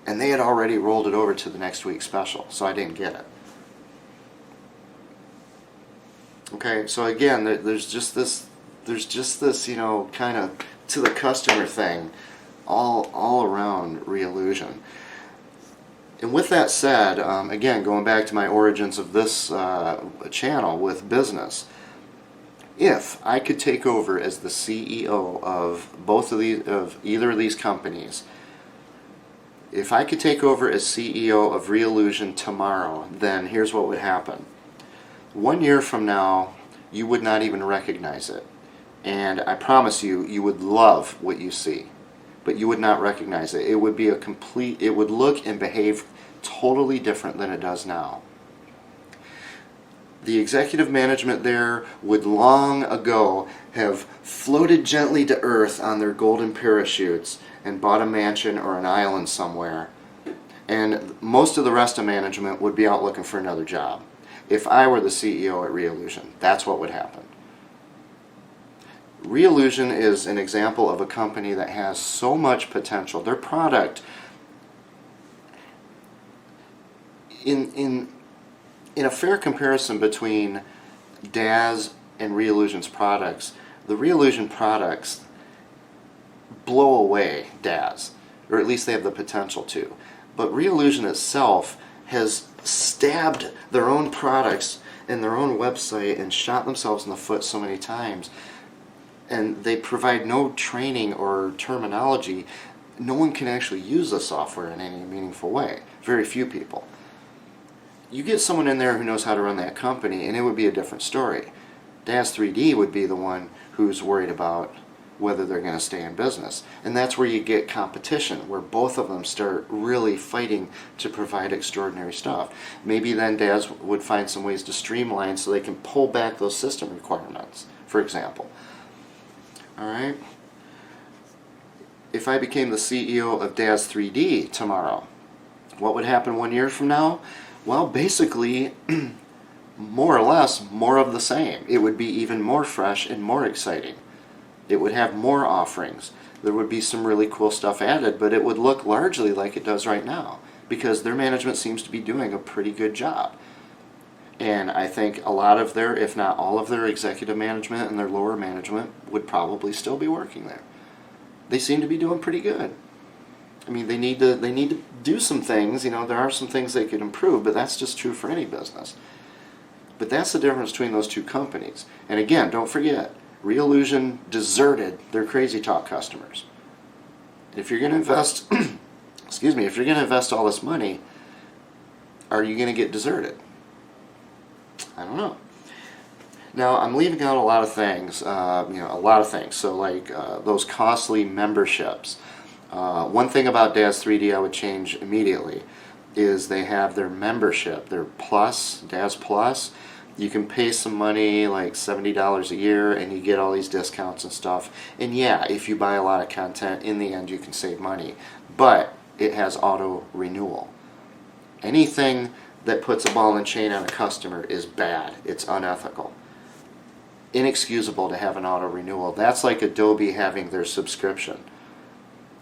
And they had already rolled it over to the next week's special, so I didn't get it. Okay, so again, there's just this, you know, kind of to the customer thing all around Reallusion. And with that said, again, going back to my origins of this channel with business, if I could take over as the CEO of either of these companies, if I could take over as CEO of Reallusion tomorrow, then here's what would happen. 1 year from now, you would not even recognize it. And I promise you, you would love what you see. But you would not recognize it. It would be it would look and behave totally different than it does now. The executive management there would long ago have floated gently to earth on their golden parachutes and bought a mansion or an island somewhere. And most of the rest of management would be out looking for another job. If I were the CEO at Reallusion, that's what would happen. Reallusion is an example of a company that has so much potential. Their product, in a fair comparison between Daz and Reallusion's products, the Reallusion products blow away Daz, or at least they have the potential to. But Reallusion itself has stabbed their own products and their own website and shot themselves in the foot so many times. And they provide no training or terminology. No one can actually use the software in any meaningful way. Very few people. You get someone in there who knows how to run that company, and it would be a different story. Daz 3D would be the one who's worried about whether they're going to stay in business. And that's where you get competition, where both of them start really fighting to provide extraordinary stuff. Maybe then Daz would find some ways to streamline so they can pull back those system requirements, for example. Alright? If I became the CEO of Daz 3D tomorrow, what would happen 1 year from now? Well, basically, more or less, more of the same. It would be even more fresh and more exciting. It would have more offerings. There would be some really cool stuff added, but it would look largely like it does right now, because their management seems to be doing a pretty good job. And I think a lot of their, if not all of their executive management and their lower management would probably still be working there. They seem to be doing pretty good. I mean, they need to do some things. You know, there are some things they could improve, but that's just true for any business. But that's the difference between those two companies. And again, don't forget, Reallusion deserted their Crazy Talk customers. If you're going to invest, excuse me, if you're going to invest all this money, are you going to get deserted? I don't know. Now, I'm leaving out a lot of things, a lot of things. So like those costly memberships. One thing about Daz 3D I would change immediately is they have their membership, their Plus, Daz Plus. You can pay some money, like $70 a year, and you get all these discounts and stuff. And yeah, if you buy a lot of content, in the end you can save money. But it has auto renewal. Anything that puts a ball and chain on a customer is bad. It's unethical. Inexcusable to have an auto renewal. That's like Adobe having their subscription.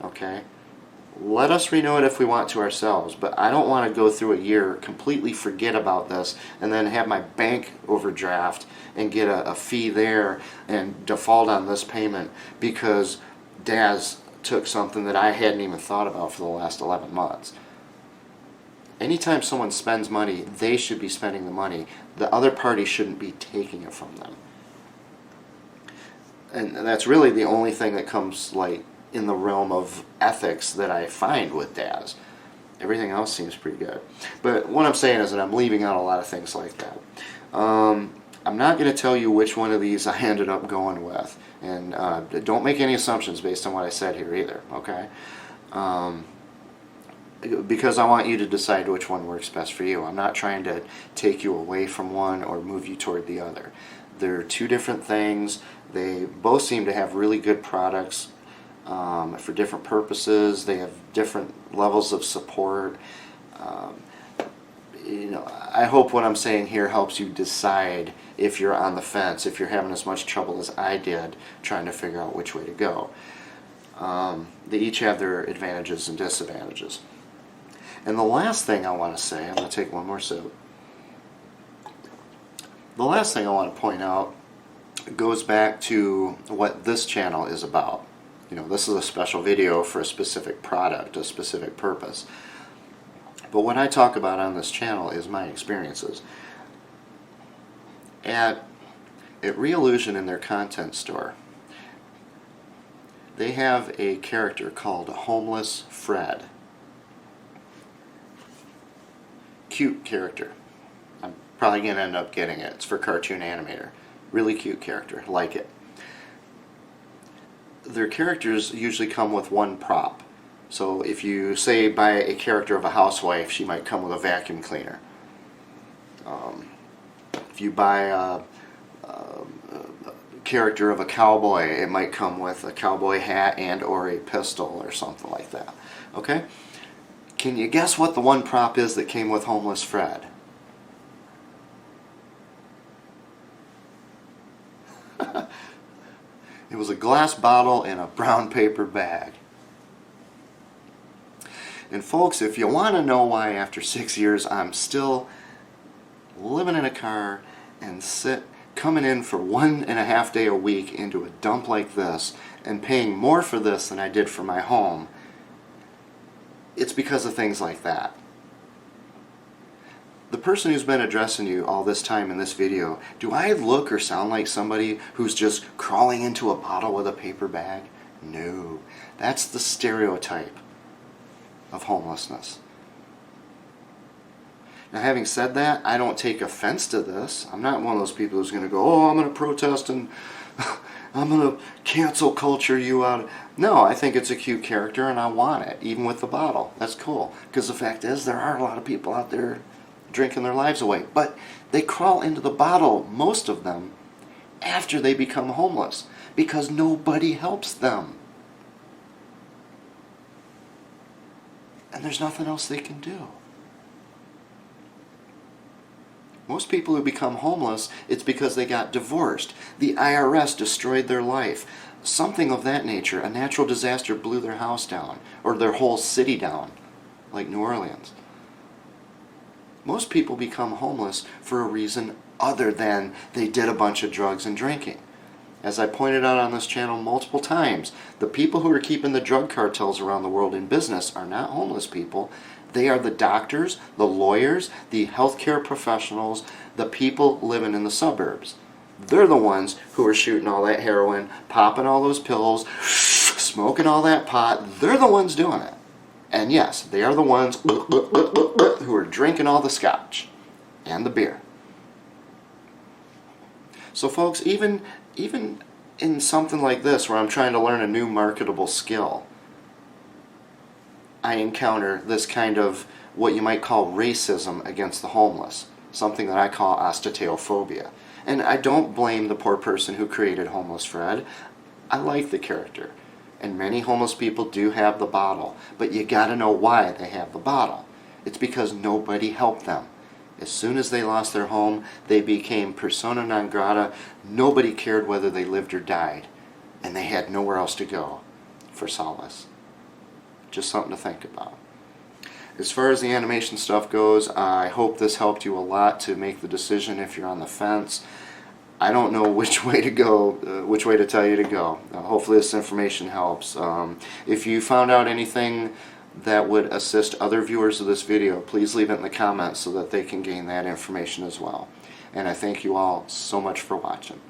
Okay? Let us renew it if we want to ourselves, but I don't want to go through a year, completely forget about this, and then have my bank overdraft and get a fee there and default on this payment because Daz took something that I hadn't even thought about for the last 11 months. Anytime someone spends money, they should be spending the money. The other party shouldn't be taking it from them. And that's really the only thing that comes like in the realm of ethics that I find with Daz. Everything else seems pretty good. But what I'm saying is that I'm leaving out a lot of things like that. I'm not going to tell you which one of these I ended up going with. And don't make any assumptions based on what I said here either, okay? Because I want you to decide which one works best for you. I'm not trying to take you away from one or move you toward the other. They're two different things. They both seem to have really good products for different purposes. They have different levels of support. You know, I hope what I'm saying here helps you decide if you're on the fence, if you're having as much trouble as I did trying to figure out which way to go. They each have their advantages and disadvantages. And the last thing I want to say, I'm going to take one more sip. The last thing I want to point out goes back to what this channel is about. You know, this is a special video for a specific product, a specific purpose. But what I talk about on this channel is my experiences. At Reallusion in their content store, they have a character called Homeless Fred. Cute character. I'm probably going to end up getting it. It's for Cartoon Animator. Really cute character. Like it. Their characters usually come with one prop. So if you say buy a character of a housewife, she might come with a vacuum cleaner. If you buy a character of a cowboy, it might come with a cowboy hat and or a pistol or something like that. Okay? Can you guess what the one prop is that came with Homeless Fred? It was a glass bottle in a brown paper bag. And folks, if you want to know why after 6 years I'm still living in a car and coming in for 1.5 days a week into a dump like this and paying more for this than I did for my home, it's because of things like that. The person who's been addressing you all this time in this video, do I look or sound like somebody who's just crawling into a bottle with a paper bag? No. That's the stereotype of homelessness. Now, having said that, I don't take offense to this. I'm not one of those people who's going to go, oh, I'm going to protest and I'm going to cancel culture you out. No, I think it's a cute character and I want it, even with the bottle. That's cool. Because the fact is, there are a lot of people out there drinking their lives away. But they crawl into the bottle, most of them, after they become homeless. Because nobody helps them. And there's nothing else they can do. Most people who become homeless, it's because they got divorced. The IRS destroyed their life. Something of that nature. A natural disaster blew their house down. Or their whole city down. Like New Orleans. Most people become homeless for a reason other than they did a bunch of drugs and drinking. As I pointed out on this channel multiple times, the people who are keeping the drug cartels around the world in business are not homeless people. They are the doctors, the lawyers, the healthcare professionals, the people living in the suburbs. They're the ones who are shooting all that heroin, popping all those pills, smoking all that pot. They're the ones doing it. And yes, they are the ones who are drinking all the scotch and the beer. So folks, even in something like this where I'm trying to learn a new marketable skill, I encounter this kind of what you might call racism against the homeless, something that I call ostetaophobia. And I don't blame the poor person who created Homeless Fred. I like the character. And many homeless people do have the bottle, but you gotta know why they have the bottle. It's because nobody helped them. As soon as they lost their home, they became persona non grata. Nobody cared whether they lived or died, and they had nowhere else to go for solace. Just something to think about. As far as the animation stuff goes, I hope this helped you a lot to make the decision if you're on the fence. I don't know which way to go, which way to tell you to go. Hopefully this information helps. If you found out anything that would assist other viewers of this video, please leave it in the comments so that they can gain that information as well. And I thank you all so much for watching.